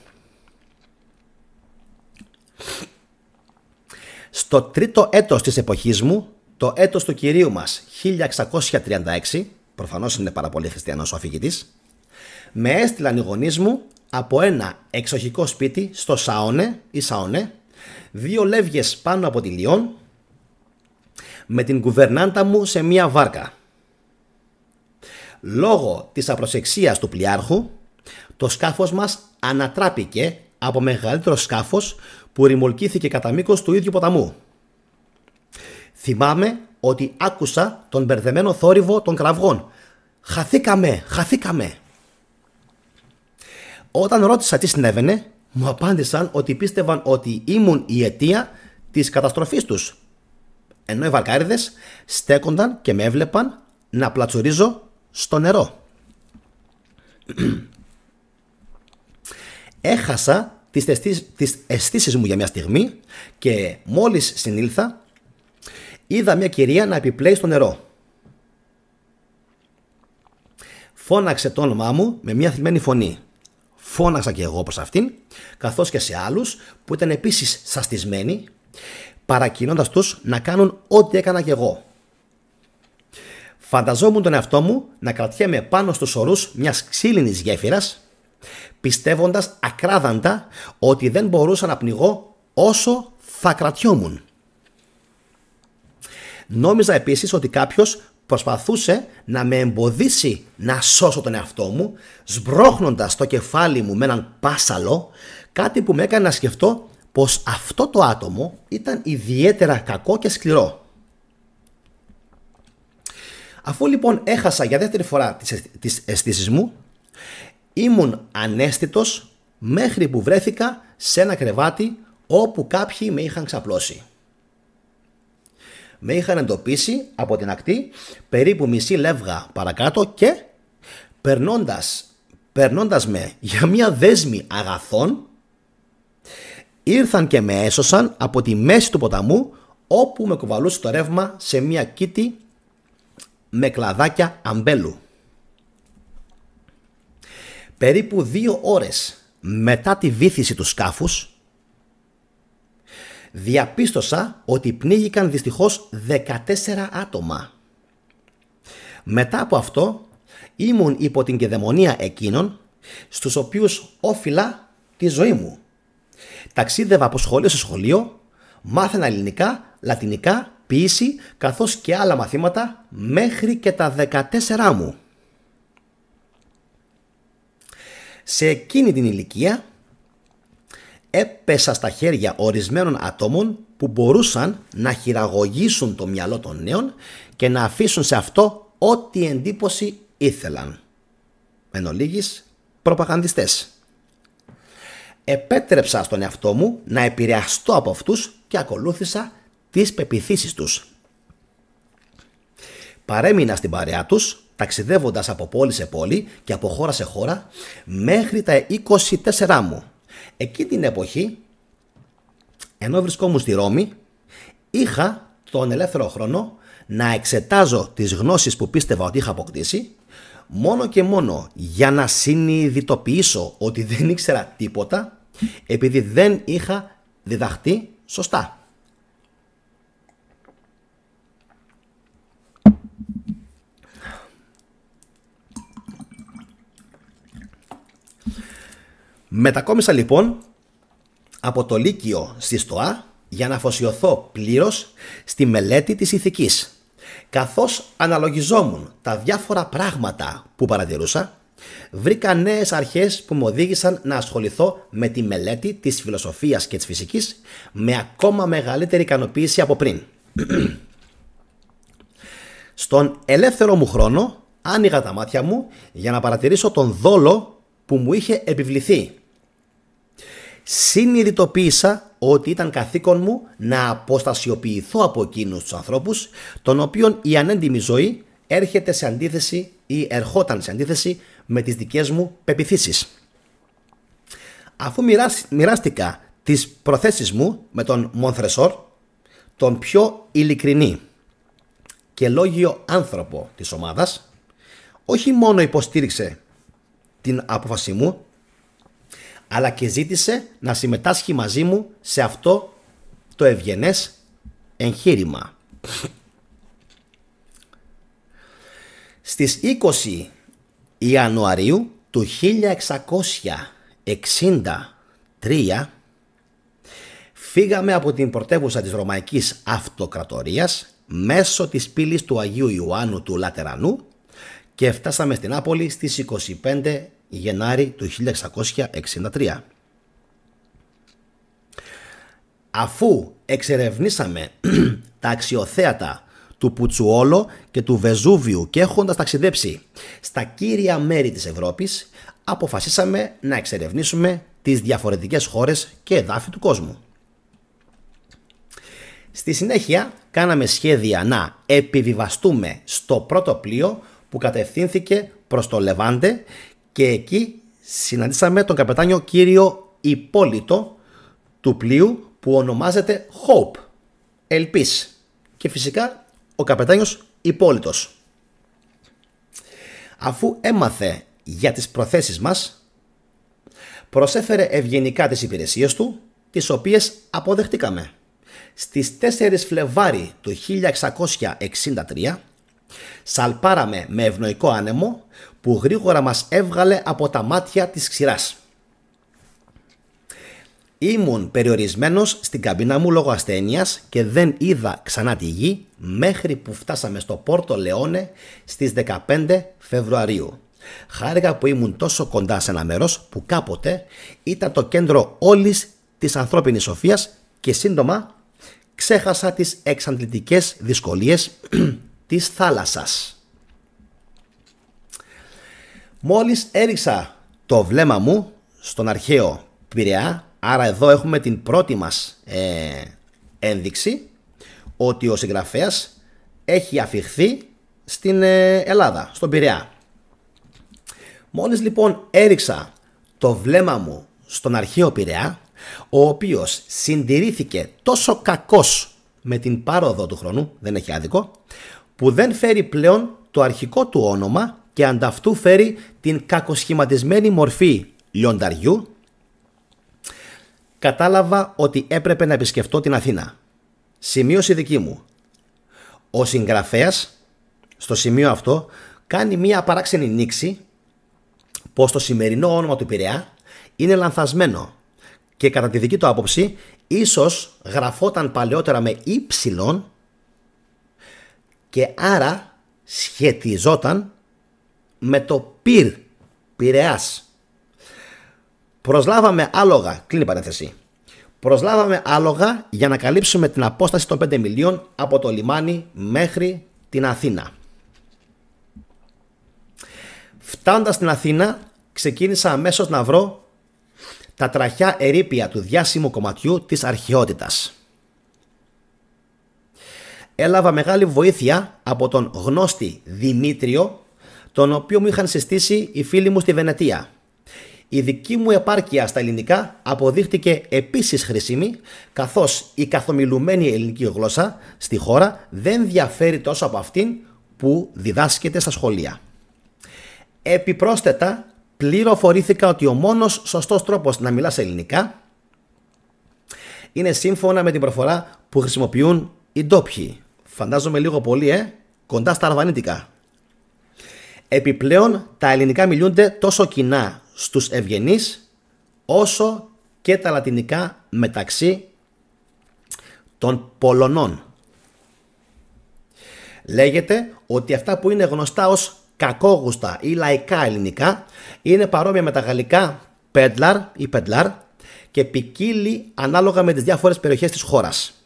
Στο τρίτο έτος της εποχής μου, το έτος του Κυρίου μας 1636, προφανώς είναι πάρα πολύ χριστιανός ο αφηγητής, με έστειλαν οι γονείς μου από ένα εξοχικό σπίτι στο Σαόνε ή Σαονέ, 2 λεύγες πάνω από τη Λιόν, με την κουβερνάντα μου σε μία βάρκα. Λόγω της απροσεξίας του πλοιάρχου, το σκάφος μας ανατράπηκε από μεγαλύτερο σκάφος που ρημολκήθηκε κατά μήκος του ίδιου ποταμού. Θυμάμαι ότι άκουσα τον μπερδεμένο θόρυβο των κραυγών. «Χαθήκαμε, χαθήκαμε!» Όταν ρώτησα τι συνέβαινε, μου απάντησαν ότι πίστευαν ότι ήμουν η αιτία της καταστροφής τους, ενώ οι βαρκάριδες στέκονταν και με έβλεπαν να πλατσουρίζω στο νερό. Έχασα τις αισθήσεις μου για μια στιγμή και μόλις συνήλθα, είδα μια κυρία να επιπλέει στο νερό. Φώναξε το όνομά μου με μια θλιμμένη φωνή. Φώναξα και εγώ προς αυτήν, καθώς και σε άλλους που ήταν επίσης σαστισμένοι, παρακινώντας τους να κάνουν ό,τι έκανα κι εγώ. Φανταζόμουν τον εαυτό μου να κρατιέμαι πάνω στους ορούς μιας ξύλινης γέφυρας, πιστεύοντας ακράδαντα ότι δεν μπορούσα να πνιγώ όσο θα κρατιόμουν. Νόμιζα επίσης ότι κάποιος προσπαθούσε να με εμποδίσει να σώσω τον εαυτό μου, σμπρώχνοντας το κεφάλι μου με έναν πάσαλο, Κάτι που με έκανε να σκεφτώ πως αυτό το άτομο ήταν ιδιαίτερα κακό και σκληρό. Αφού λοιπόν έχασα για δεύτερη φορά τις αισθήσεις μου, ήμουν αναίσθητος μέχρι που βρέθηκα σε ένα κρεβάτι όπου κάποιοι με είχαν ξαπλώσει. Με είχαν εντοπίσει από την ακτή περίπου μισή λεύγα παρακάτω και περνώντας με για μια δέσμη αγαθών, ήρθαν και με έσωσαν από τη μέση του ποταμού όπου με κουβαλούσε το ρεύμα σε μια κήτη με κλαδάκια αμπέλου. Περίπου 2 ώρες μετά τη βύθιση του σκάφους, διαπίστωσα ότι πνίγηκαν δυστυχώς 14 άτομα. Μετά από αυτό ήμουν υπό την κηδαιμονία εκείνων στους οποίους όφιλα τη ζωή μου. Ταξίδευα από σχολείο σε σχολείο, μάθαινα ελληνικά, λατινικά, ποίηση καθώς και άλλα μαθήματα μέχρι και τα 14 μου. Σε εκείνη την ηλικία έπεσα στα χέρια ορισμένων ατόμων που μπορούσαν να χειραγωγήσουν το μυαλό των νέων και να αφήσουν σε αυτό ό,τι εντύπωση ήθελαν. Εν ολίγης, προπαγανδιστές. Επέτρεψα στον εαυτό μου να επηρεαστώ από αυτούς και ακολούθησα τις πεποιθήσεις τους. Παρέμεινα στην παρέα τους, ταξιδεύοντας από πόλη σε πόλη και από χώρα σε χώρα μέχρι τα 24 μου. Εκείνη την εποχή, ενώ βρισκόμουν στη Ρώμη, είχα τον ελεύθερο χρόνο να εξετάζω τις γνώσεις που πίστευα ότι είχα αποκτήσει, μόνο και μόνο για να συνειδητοποιήσω ότι δεν ήξερα τίποτα, επειδή δεν είχα διδαχτεί σωστά. Μετακόμισα λοιπόν από το Λύκειο στη ΣΤΟΑ για να αφοσιωθώ πλήρως στη μελέτη της ηθικής. Καθώς αναλογιζόμουν τα διάφορα πράγματα που παρατηρούσα, βρήκα νέες αρχές που με οδήγησαν να ασχοληθώ με τη μελέτη της φιλοσοφίας και της φυσικής με ακόμα μεγαλύτερη ικανοποίηση από πριν. Στον ελεύθερο μου χρόνο άνοιγα τα μάτια μου για να παρατηρήσω τον δόλο που μου είχε επιβληθεί. Συνειδητοποίησα ότι ήταν καθήκον μου να αποστασιοποιηθώ από εκείνους τους ανθρώπους, των οποίων η ανέντιμη ζωή έρχεται σε αντίθεση ή ερχόταν σε αντίθεση με τις δικές μου πεποιθήσεις. Αφού μοιράστηκα τις προθέσεις μου με τον Μονθρεσόρ, τον πιο ειλικρινή και λόγιο άνθρωπο της ομάδας, όχι μόνο υποστήριξε την απόφαση μου, αλλά και ζήτησε να συμμετάσχει μαζί μου σε αυτό το ευγενές εγχείρημα. Στις 20 Ιανουαρίου του 1663 φύγαμε από την πρωτεύουσα της Ρωμαϊκής Αυτοκρατορίας μέσω της πύλης του Αγίου Ιωάννου του Λατερανού και φτάσαμε στην Νάπολη στις 25 Γενάρη του 1663. Αφού εξερευνήσαμε τα αξιοθέατα του Πουτσουόλο και του Βεζούβιου και έχοντας ταξιδέψει στα κύρια μέρη της Ευρώπης, αποφασίσαμε να εξερευνήσουμε τις διαφορετικές χώρες και εδάφη του κόσμου. Στη συνέχεια κάναμε σχέδια να επιβιβαστούμε στο πρώτο πλοίο που κατευθύνθηκε προς το Λεβάντε και εκεί συναντήσαμε τον καπετάνιο κύριο Υπόλιτο του πλοίου που ονομάζεται Hope, ελπίς, και φυσικά ο καπετάνιος Υπόλιτος. Αφού έμαθε για τις προθέσεις μας, προσέφερε ευγενικά τις υπηρεσίες του, τις οποίες αποδεχτήκαμε. Στις 4 Φλεβάρι του 1663 σαλπάραμε με ευνοϊκό άνεμο που γρήγορα μας έβγαλε από τα μάτια της ξηράς. Ήμουν περιορισμένος στην καμπίνα μου λόγω ασθένειας και δεν είδα ξανά τη γη μέχρι που φτάσαμε στο Πόρτο Λεόνε στις 15 Φεβρουαρίου. Χάρηκα που ήμουν τόσο κοντά σε ένα μέρος που κάποτε ήταν το κέντρο όλης της ανθρώπινης σοφίας και σύντομα ξέχασα τις εξαντλητικές δυσκολίες της θάλασσας. Μόλις έριξα το βλέμμα μου στον αρχαίο Πειραιά, άρα εδώ έχουμε την πρώτη μας ένδειξη ότι ο συγγραφέας έχει αφιχθεί στην Ελλάδα, στον Πειραιά. Μόλις λοιπόν έριξα το βλέμμα μου στον αρχαίο Πειραιά, ο οποίος συντηρήθηκε τόσο κακός με την πάροδο του χρόνου, δεν έχει άδικο, που δεν φέρει πλέον το αρχικό του όνομα και ανταυτού φέρει την κακοσχηματισμένη μορφή λιονταριού, κατάλαβα ότι έπρεπε να επισκεφτώ την Αθήνα. Σημείωση δική μου. Ο συγγραφέας στο σημείο αυτό κάνει μία παράξενη νήξη πως το σημερινό όνομα του Πειραιά είναι λανθασμένο και κατά τη δική του άποψη ίσως γραφόταν παλαιότερα με ύψιλον και άρα σχετιζόταν με το Πειραιάς. Προσλάβαμε άλογα, κλείνει παρένθεση. Προσλάβαμε άλογα για να καλύψουμε την απόσταση των 5 μιλίων από το λιμάνι μέχρι την Αθήνα. Φτάνοντας στην Αθήνα, ξεκίνησα αμέσως να βρω τα τραχιά ερείπια του διάσημου κομματιού της αρχαιότητας. Έλαβα μεγάλη βοήθεια από τον γνώστη Δημήτριο, τον οποίο μου είχαν συστήσει οι φίλοι μου στη Βενετία. Η δική μου επάρκεια στα ελληνικά αποδείχτηκε επίσης χρήσιμη, καθώς η καθομιλουμένη ελληνική γλώσσα στη χώρα δεν διαφέρει τόσο από αυτήν που διδάσκεται στα σχολεία. Επιπρόσθετα, πληροφορήθηκα ότι ο μόνος σωστός τρόπος να μιλάς ελληνικά είναι σύμφωνα με την προφορά που χρησιμοποιούν οι ντόπιοι. Φαντάζομαι λίγο πολύ, κοντά στα αρβανίτικα. Επιπλέον, τα ελληνικά μιλούνται τόσο κοινά στους ευγενείς όσο και τα λατινικά μεταξύ των Πολωνών. Λέγεται ότι αυτά που είναι γνωστά ως κακόγουστα ή λαϊκά ελληνικά είναι παρόμοια με τα γαλλικά πέντλαρ ή πεντλάρ και ποικίλει ανάλογα με τις διάφορες περιοχές της χώρας.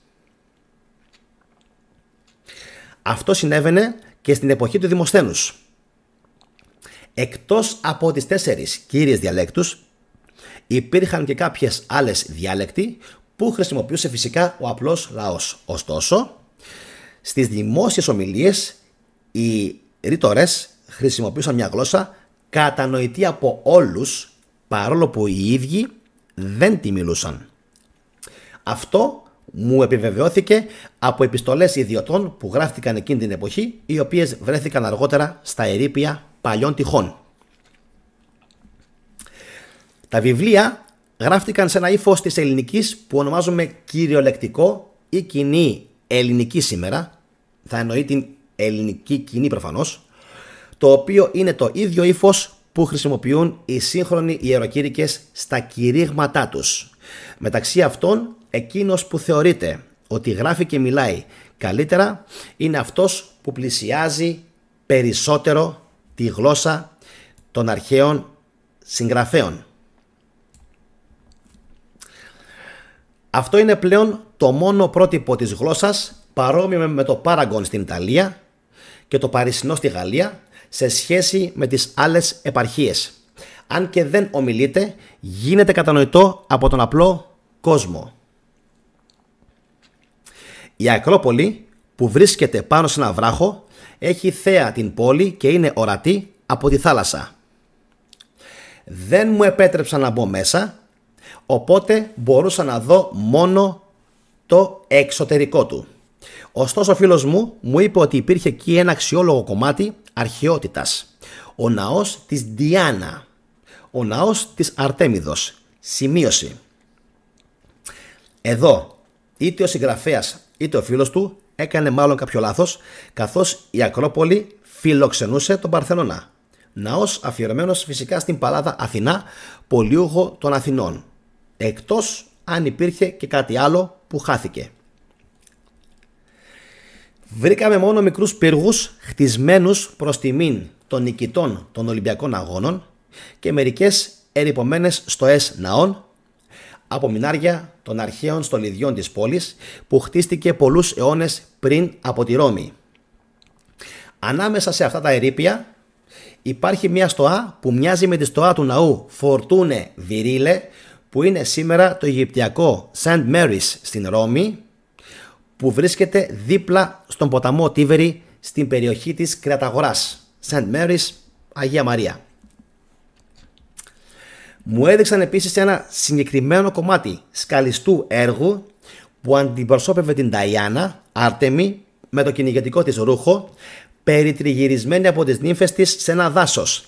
Αυτό συνέβαινε και στην εποχή του Δημοσθένους. Εκτός από τις 4 κύριες διαλέκτους, υπήρχαν και κάποιες άλλες διάλεκτοι που χρησιμοποιούσε φυσικά ο απλός λαός. Ωστόσο, στις δημόσιες ομιλίες οι ρήτορες χρησιμοποιούσαν μια γλώσσα κατανοητή από όλους, παρόλο που οι ίδιοι δεν τη μιλούσαν. Αυτό μου επιβεβαιώθηκε από επιστολές ιδιωτών που γράφτηκαν εκείνη την εποχή, οι οποίες βρέθηκαν αργότερα στα ερείπια παλιών τυχών. Τα βιβλία γράφτηκαν σε ένα ύφος της ελληνικής που ονομάζουμε κυριολεκτικό ή κοινή ελληνική σήμερα, θα εννοεί την ελληνική κοινή προφανώς, το οποίο είναι το ίδιο ύφος που χρησιμοποιούν οι σύγχρονοι ιεροκήρυκες στα κηρύγματά τους. Μεταξύ αυτών, εκείνος που θεωρείται ότι γράφει και μιλάει καλύτερα είναι αυτός που πλησιάζει περισσότερο τη γλώσσα των αρχαίων συγγραφέων. Αυτό είναι πλέον το μόνο πρότυπο της γλώσσας παρόμοιο με το Πάραγκον στην Ιταλία και το Παρισινό στη Γαλλία σε σχέση με τις άλλες επαρχίες. Αν και δεν ομιλείται, γίνεται κατανοητό από τον απλό κόσμο. Η Ακρόπολη που βρίσκεται πάνω σε ένα βράχο έχει θέα την πόλη και είναι ορατή από τη θάλασσα. Δεν μου επέτρεψαν να μπω μέσα, οπότε μπορούσα να δω μόνο το εξωτερικό του. Ωστόσο ο φίλος μου είπε ότι υπήρχε εκεί ένα αξιόλογο κομμάτι αρχαιότητας. Ο ναός της Διάνα, ο ναός της Αρτέμιδος. Σημείωση. Εδώ είτε ο συγγραφέας είτε ο φίλος του έκανε μάλλον κάποιο λάθος, καθώς η Ακρόπολη φιλοξενούσε τον Παρθενώνα. Ναός αφιερωμένος φυσικά στην παλάδα Αθηνά, πολιούχο των Αθηνών. Εκτός αν υπήρχε και κάτι άλλο που χάθηκε. Βρήκαμε μόνο μικρούς πύργους χτισμένους προς τιμήν των νικητών των Ολυμπιακών Αγώνων και μερικές ερειπωμένες στοές ναών, απομεινάρια των αρχαίων στολιδιών της πόλης που χτίστηκε πολλούς αιώνες πριν από τη Ρώμη. Ανάμεσα σε αυτά τα ερείπια υπάρχει μια στοά που μοιάζει με τη στοά του ναού Φορτούνε Βιρίλε, που είναι σήμερα το Αιγυπτιακό Σεντ Μέρις στην Ρώμη, που βρίσκεται δίπλα στον ποταμό Τίβερη στην περιοχή της Κρεαταγοράς. Σεντ Μέρις, Αγία Μαρία. Μου έδειξαν επίσης ένα συγκεκριμένο κομμάτι σκαλιστού έργου που αντιπροσώπευε την Νταϊάννα, Άρτεμι, με το κυνηγετικό της ρούχο, περιτριγυρισμένη από τις νύμφες της σε ένα δάσος.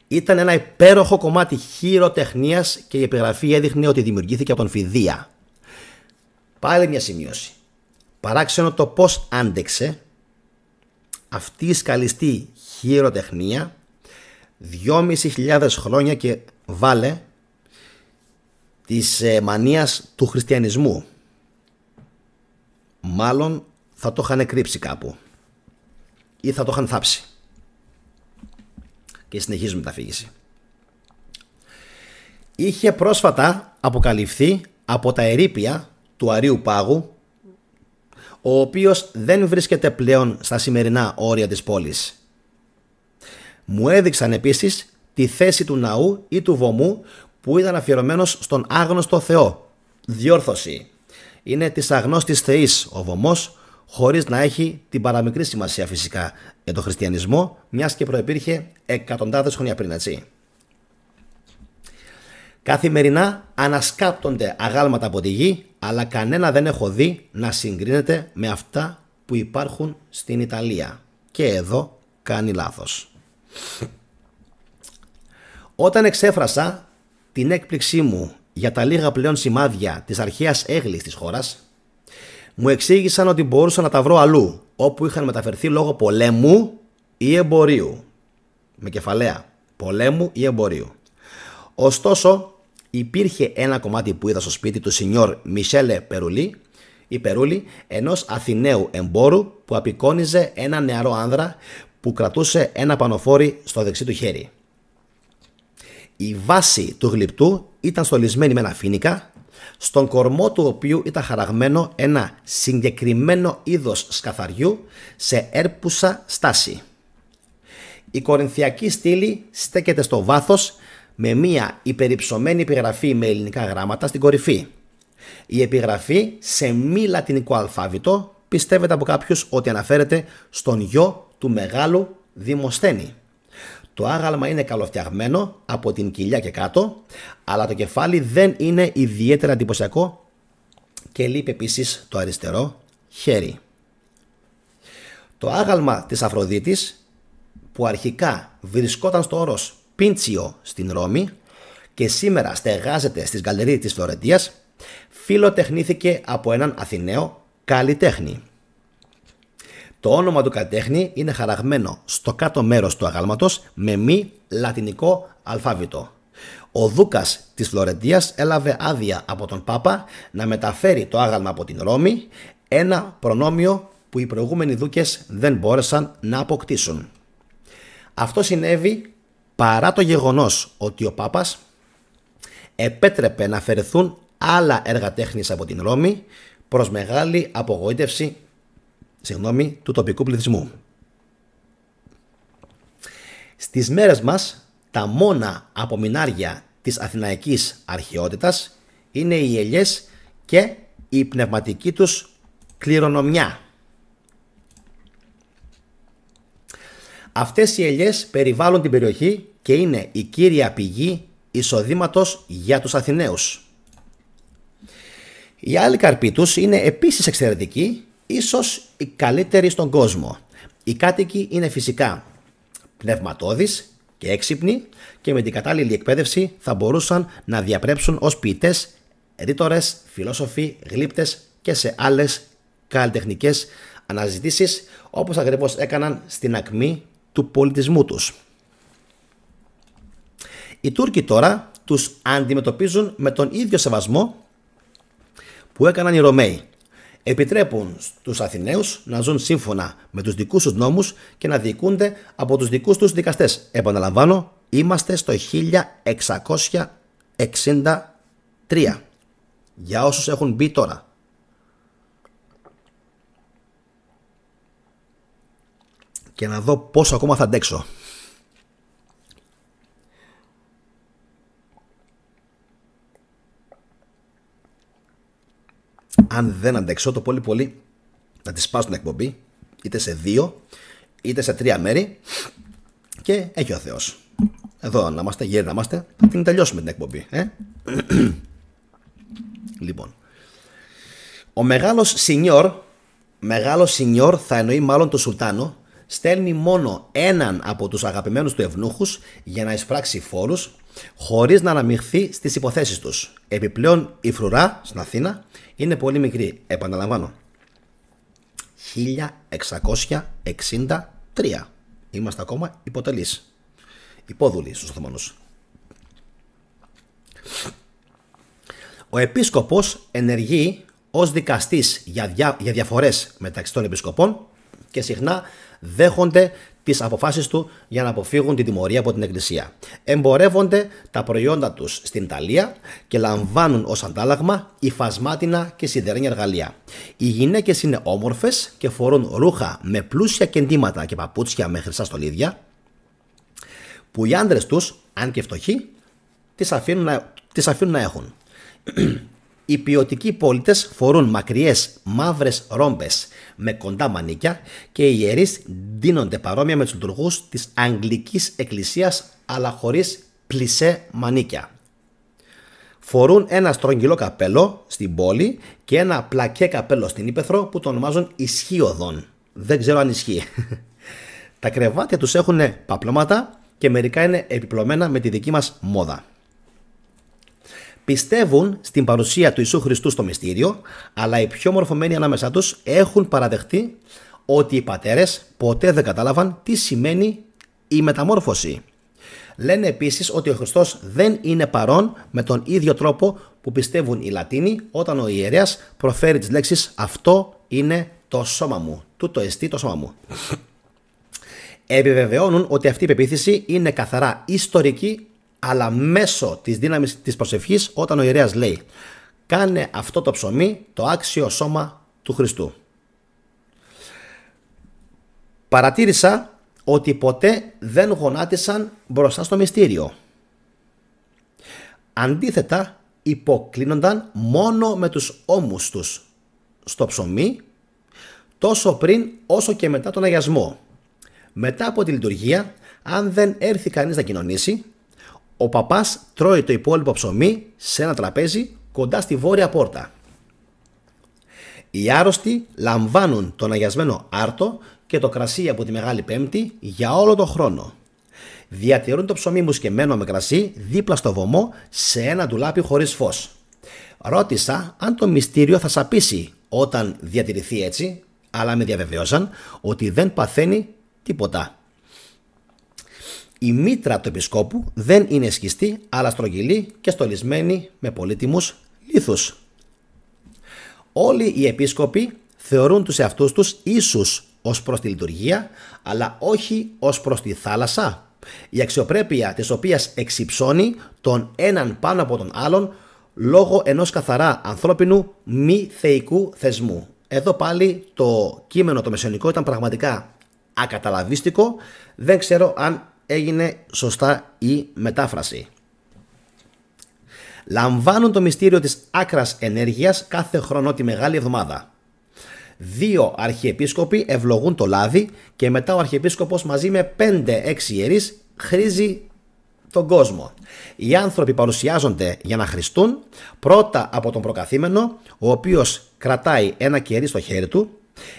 Ήταν ένα υπέροχο κομμάτι χειροτεχνίας και η επιγραφή έδειχνε ότι δημιουργήθηκε από τον Φιδία. Πάλι μια σημείωση. Παράξενο το πώς άντεξε αυτή η σκαλιστή χειροτεχνία 2.500 χρόνια και βάλε της μανίας του χριστιανισμού. Μάλλον θα το είχαν κρύψει κάπου ή θα το είχαν θάψει. Και συνεχίζουμε την αφήγηση. Είχε πρόσφατα αποκαλυφθεί από τα ερείπια του Αρείου Πάγου, ο οποίος δεν βρίσκεται πλέον στα σημερινά όρια της πόλης. Μου έδειξαν επίσης τη θέση του ναού ή του βωμού που ήταν αφιερωμένος στον άγνωστο Θεό. Διόρθωση. Είναι της αγνώστης θεής ο βωμός, χωρίς να έχει την παραμικρή σημασία φυσικά για τον χριστιανισμό, μιας και προϋπήρχε εκατοντάδες χρόνια πριν, έτσι. Καθημερινά ανασκάπτονται αγάλματα από τη γη, αλλά κανένα δεν έχω δει να συγκρίνεται με αυτά που υπάρχουν στην Ιταλία. Και εδώ κάνει λάθος. Όταν εξέφρασα την έκπληξή μου για τα λίγα πλέον σημάδια της αρχαίας έγλης της χώρας, μου εξήγησαν ότι μπορούσα να τα βρω αλλού, όπου είχαν μεταφερθεί λόγω πολέμου ή εμπορίου. Με κεφαλαία, πολέμου ή εμπορίου. Ωστόσο, υπήρχε ένα κομμάτι που είδα στο σπίτι του Σινιόρ Μισέλε Περούλη, ενός Αθηναίου εμπόρου που απεικόνιζε ένα νεαρό άνδρα που κρατούσε ένα πανοφόρι στο δεξί του χέρι. Η βάση του γλυπτού ήταν στολισμένη με ένα φοίνικα, στον κορμό του οποίου ήταν χαραγμένο ένα συγκεκριμένο είδος σκαθαριού σε έρπουσα στάση. Η κορινθιακή στήλη στέκεται στο βάθος με μία υπερυψωμένη επιγραφή με ελληνικά γράμματα στην κορυφή. Η επιγραφή σε μη λατινικό αλφάβητο πιστεύεται από κάποιους ότι αναφέρεται στον γιο του μεγάλου Δημοσθένη. Το άγαλμα είναι καλοφτιαγμένο από την κοιλιά και κάτω, αλλά το κεφάλι δεν είναι ιδιαίτερα εντυπωσιακό και λείπει επίσης το αριστερό χέρι. Το άγαλμα της Αφροδίτης, που αρχικά βρισκόταν στο όρος Πίντσιο στην Ρώμη και σήμερα στεγάζεται στις γκαλερί της Φλωρεντίας, φιλοτεχνήθηκε από έναν Αθηναίο καλλιτέχνη. Το όνομα του καλλιτέχνη είναι χαραγμένο στο κάτω μέρος του αγάλματος με μη λατινικό αλφάβητο. Ο δούκας της Φλωρεντίας έλαβε άδεια από τον Πάπα να μεταφέρει το άγαλμα από την Ρώμη, ένα προνόμιο που οι προηγούμενοι δούκες δεν μπόρεσαν να αποκτήσουν. Αυτό συνέβη παρά το γεγονός ότι ο Πάπας επέτρεπε να αφαιρεθούν άλλα έργα τέχνης από την Ρώμη προς μεγάλη απογοήτευση του τοπικού πληθυσμού. Στις μέρες μας τα μόνα απομεινάρια της αθηναϊκής αρχαιότητας είναι οι ελιές και η πνευματική τους κληρονομιά. Αυτές οι ελιές περιβάλλουν την περιοχή και είναι η κύρια πηγή εισοδήματος για τους Αθηναίους. Οι άλλοι καρποί τους είναι επίσης εξαιρετικοί, ίσως οι καλύτεροι στον κόσμο. Οι κάτοικοι είναι φυσικά πνευματώδεις και έξυπνοι και με την κατάλληλη εκπαίδευση θα μπορούσαν να διαπρέψουν ως ποιητές, ρήτορες, φιλόσοφοι, γλύπτες και σε άλλες καλλιτεχνικές αναζητήσεις, όπως ακριβώς έκαναν στην ακμή του πολιτισμού τους. Οι Τούρκοι τώρα τους αντιμετωπίζουν με τον ίδιο σεβασμό που έκαναν οι Ρωμαίοι. επιτρέπουν στους Αθηναίους να ζουν σύμφωνα με τους δικούς τους νόμους και να διοικούνται από τους δικούς τους δικαστές. Επαναλαμβάνω, είμαστε στο 1663. Για όσους έχουν μπει τώρα. Και να δω πόσο ακόμα θα αντέξω. Αν δεν αντέξω, το πολύ πολύ να τη σπάσω την εκπομπή, είτε σε 2 είτε σε 3 μέρη, και έχει ο Θεός. Εδώ να είμαστε, γέροι να είμαστε, θα την τελειώσουμε την εκπομπή. Λοιπόν, ο μεγάλος σινιόρ θα εννοεί μάλλον το Σουλτάνο, στέλνει μόνο έναν από τους αγαπημένους του ευνούχους για να εισπράξει φόρους, χωρίς να αναμειχθεί στις υποθέσεις τους. Επιπλέον η φρουρά στην Αθήνα είναι πολύ μικρή. Επαναλαμβάνω, 1663. Είμαστε ακόμα υποτελείς, υπόδουλοι στους Οθωμανούς. Ο επίσκοπος ενεργεί ως δικαστής για διαφορές μεταξύ των επισκοπών και συχνά δέχονται τις αποφάσεις του για να αποφύγουν την τιμωρία από την Εκκλησία. Εμπορεύονται τα προϊόντα τους στην Ιταλία και λαμβάνουν ως αντάλλαγμα υφασμάτινα και σιδερένια εργαλεία. Οι γυναίκες είναι όμορφες και φορούν ρούχα με πλούσια κεντήματα και παπούτσια με χρυσά στολίδια, που οι άντρες τους, αν και φτωχοί, τις αφήνουν να έχουν. Οι ποιοτικοί πολίτες φορούν μακριές μαύρες ρόμπες με κοντά μανίκια και οι ιερείς ντύνονται παρόμοια με τους λειτουργούς της Αγγλικής Εκκλησίας, αλλά χωρίς πλισέ μανίκια. Φορούν ένα στρογγυλό καπέλο στην πόλη και ένα πλακέ καπέλο στην ύπαιθρο που το ονομάζουν ισχύωδον. Δεν ξέρω αν ισχύει. Τα κρεβάτια τους έχουν παπλώματα και μερικά είναι επιπλωμένα με τη δική μας μόδα. Πιστεύουν στην παρουσία του Ιησού Χριστού στο μυστήριο, αλλά οι πιο μορφωμένοι ανάμεσά τους έχουν παραδεχτεί ότι οι πατέρες ποτέ δεν κατάλαβαν τι σημαίνει η μεταμόρφωση. Λένε επίσης ότι ο Χριστός δεν είναι παρόν με τον ίδιο τρόπο που πιστεύουν οι Λατίνοι όταν ο ιερέας προφέρει τις λέξεις «Αυτό είναι το σώμα μου», «Τούτο εστί το σώμα μου». Επιβεβαιώνουν ότι αυτή η πεποίθηση είναι καθαρά ιστορική, αλλά μέσω της δύναμης της προσευχής, όταν ο ιερέας λέει «Κάνε αυτό το ψωμί το άξιο σώμα του Χριστού». Παρατήρησα ότι ποτέ δεν γονάτισαν μπροστά στο μυστήριο. Αντίθετα, υποκλίνονταν μόνο με τους ώμους τους στο ψωμί, τόσο πριν όσο και μετά τον αγιασμό. Μετά από τη λειτουργία, αν δεν έρθει κανείς να κοινωνήσει, ο παπάς τρώει το υπόλοιπο ψωμί σε ένα τραπέζι κοντά στη βόρεια πόρτα. Οι άρρωστοι λαμβάνουν τον αγιασμένο άρτο και το κρασί από τη Μεγάλη Πέμπτη για όλο τον χρόνο. Διατηρούν το ψωμί μουσκεμένο με κρασί δίπλα στο βωμό σε ένα ντουλάπι χωρίς φως. Ρώτησα αν το μυστήριο θα σαπίσει όταν διατηρηθεί έτσι, αλλά με διαβεβαίωσαν ότι δεν παθαίνει τίποτα. Η μήτρα του επισκόπου δεν είναι σκιστή, αλλά στρογγυλή και στολισμένη με πολύτιμους λίθους. Όλοι οι επίσκοποι θεωρούν τους εαυτούς τους ίσους ως προς τη λειτουργία, αλλά όχι ως προς τη θάλασσα, η αξιοπρέπεια της οποίας εξυψώνει τον έναν πάνω από τον άλλον λόγω ενός καθαρά ανθρώπινου μη θεϊκού θεσμού. Εδώ πάλι το κείμενο το μεσαιωνικό ήταν πραγματικά ακαταλαβίστικο, δεν ξέρω αν έγινε σωστά η μετάφραση. Λαμβάνουν το μυστήριο της άκρας ενέργειας κάθε χρόνο τη Μεγάλη Εβδομάδα. 2 αρχιεπίσκοποι ευλογούν το λάδι και μετά ο αρχιεπίσκοπος μαζί με 5-6 ιερείς χρήζει τον κόσμο. Οι άνθρωποι παρουσιάζονται για να χριστούν, πρώτα από τον προκαθήμενο, ο οποίος κρατάει ένα κερί στο χέρι του,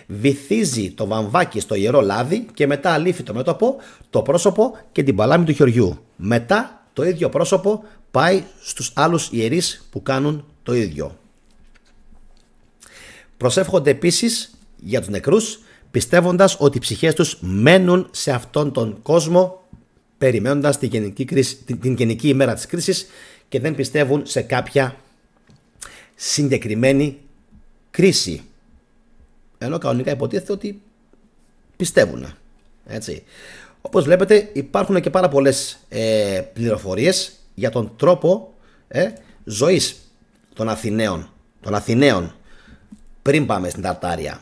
βυθίζει το βαμβάκι στο ιερό λάδι και μετά αλήφει το μέτωπο, το πρόσωπο και την παλάμη του χεριού. Μετά το ίδιο πρόσωπο πάει στους άλλους ιερείς που κάνουν το ίδιο. Προσεύχονται επίσης για τους νεκρούς, πιστεύοντας ότι οι ψυχές τους μένουν σε αυτόν τον κόσμο, περιμένοντας την γενική ημέρα της κρίσης, και δεν πιστεύουν σε κάποια συγκεκριμένη κρίση. ενώ κανονικά υποτίθεται ότι πιστεύουν. Έτσι. Όπως βλέπετε υπάρχουν και πάρα πολλές πληροφορίες για τον τρόπο ζωής των Αθηναίων πριν πάμε στην Ταρτάρια.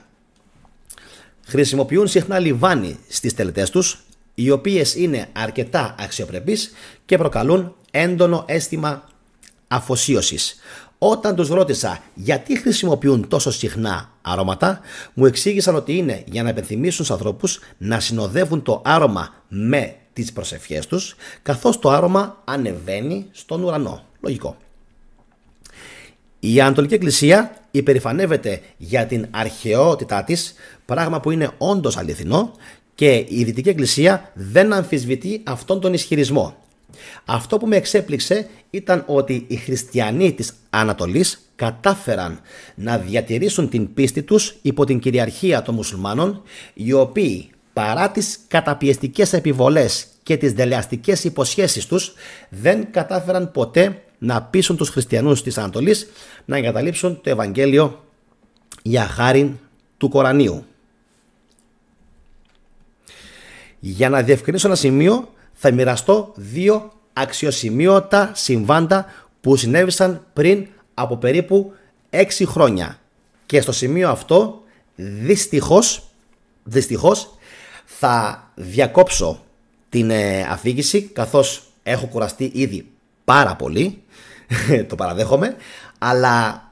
Χρησιμοποιούν συχνά λιβάνι στις τελετές τους, οι οποίες είναι αρκετά αξιοπρεπείς και προκαλούν έντονο αίσθημα αφοσίωσης. Όταν τους ρώτησα γιατί χρησιμοποιούν τόσο συχνά αρώματα, μου εξήγησαν ότι είναι για να επενθυμίσουν στους ανθρώπους να συνοδεύουν το άρωμα με τις προσευχές τους, καθώς το άρωμα ανεβαίνει στον ουρανό. Λογικό. Η Ανατολική Εκκλησία υπερηφανεύεται για την αρχαιότητά της, πράγμα που είναι όντως αληθινό, και η Δυτική Εκκλησία δεν αμφισβητεί αυτόν τον ισχυρισμό. Αυτό που με εξέπληξε ήταν ότι οι χριστιανοί της Ανατολής κατάφεραν να διατηρήσουν την πίστη τους υπό την κυριαρχία των μουσουλμάνων, οι οποίοι παρά τις καταπιεστικές επιβολές και τις δελεαστικές υποσχέσεις τους δεν κατάφεραν ποτέ να πείσουν τους χριστιανούς της Ανατολής να εγκαταλείψουν το Ευαγγέλιο για χάριν του Κορανίου. Για να διευκρινίσω ένα σημείο, θα μοιραστώ δύο αξιοσημείωτα συμβάντα που συνέβησαν πριν από περίπου 6 χρόνια. Και στο σημείο αυτό δυστυχώς θα διακόψω την αφήγηση, καθώς έχω κουραστεί ήδη πάρα πολύ, το παραδέχομαι, αλλά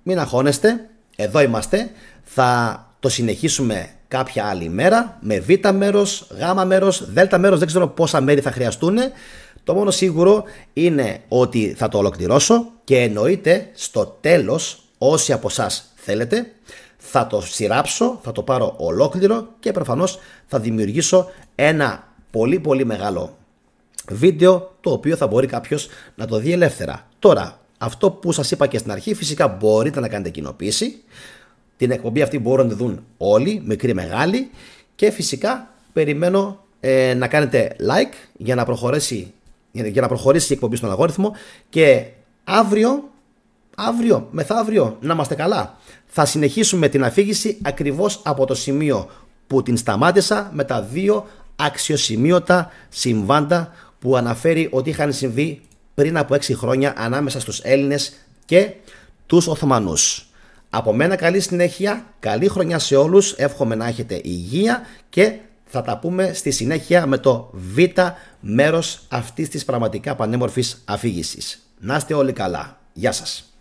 μην αγχώνεστε, εδώ είμαστε, θα το συνεχίσουμε κάποια άλλη μέρα με β μέρος, γ μέρος, δ μέρος, δεν ξέρω πόσα μέρη θα χρειαστούν. Το μόνο σίγουρο είναι ότι θα το ολοκληρώσω και εννοείται στο τέλος, όσοι από εσάς θέλετε, θα το σειράψω, θα το πάρω ολόκληρο και προφανώς θα δημιουργήσω ένα πολύ μεγάλο βίντεο, το οποίο θα μπορεί κάποιος να το δει ελεύθερα. Τώρα, αυτό που σας είπα και στην αρχή, φυσικά μπορείτε να κάνετε κοινοποίηση. Την εκπομπή αυτή μπορούν να τη δουν όλοι, μικροί μεγάλοι, και φυσικά περιμένω να κάνετε like για να προχωρήσει η εκπομπή στον αλγόριθμο, και αύριο, μεθαύριο, να είμαστε καλά, θα συνεχίσουμε την αφήγηση ακριβώς από το σημείο που την σταμάτησα, με τα δύο αξιοσημείωτα συμβάντα που αναφέρει ότι είχαν συμβεί πριν από 6 χρόνια ανάμεσα στους Έλληνες και τους Οθωμανούς. Από μένα καλή συνέχεια, καλή χρονιά σε όλους, εύχομαι να έχετε υγεία και θα τα πούμε στη συνέχεια με το β μέρος αυτής της πραγματικά πανέμορφης αφήγησης. Να είστε όλοι καλά. Γεια σας.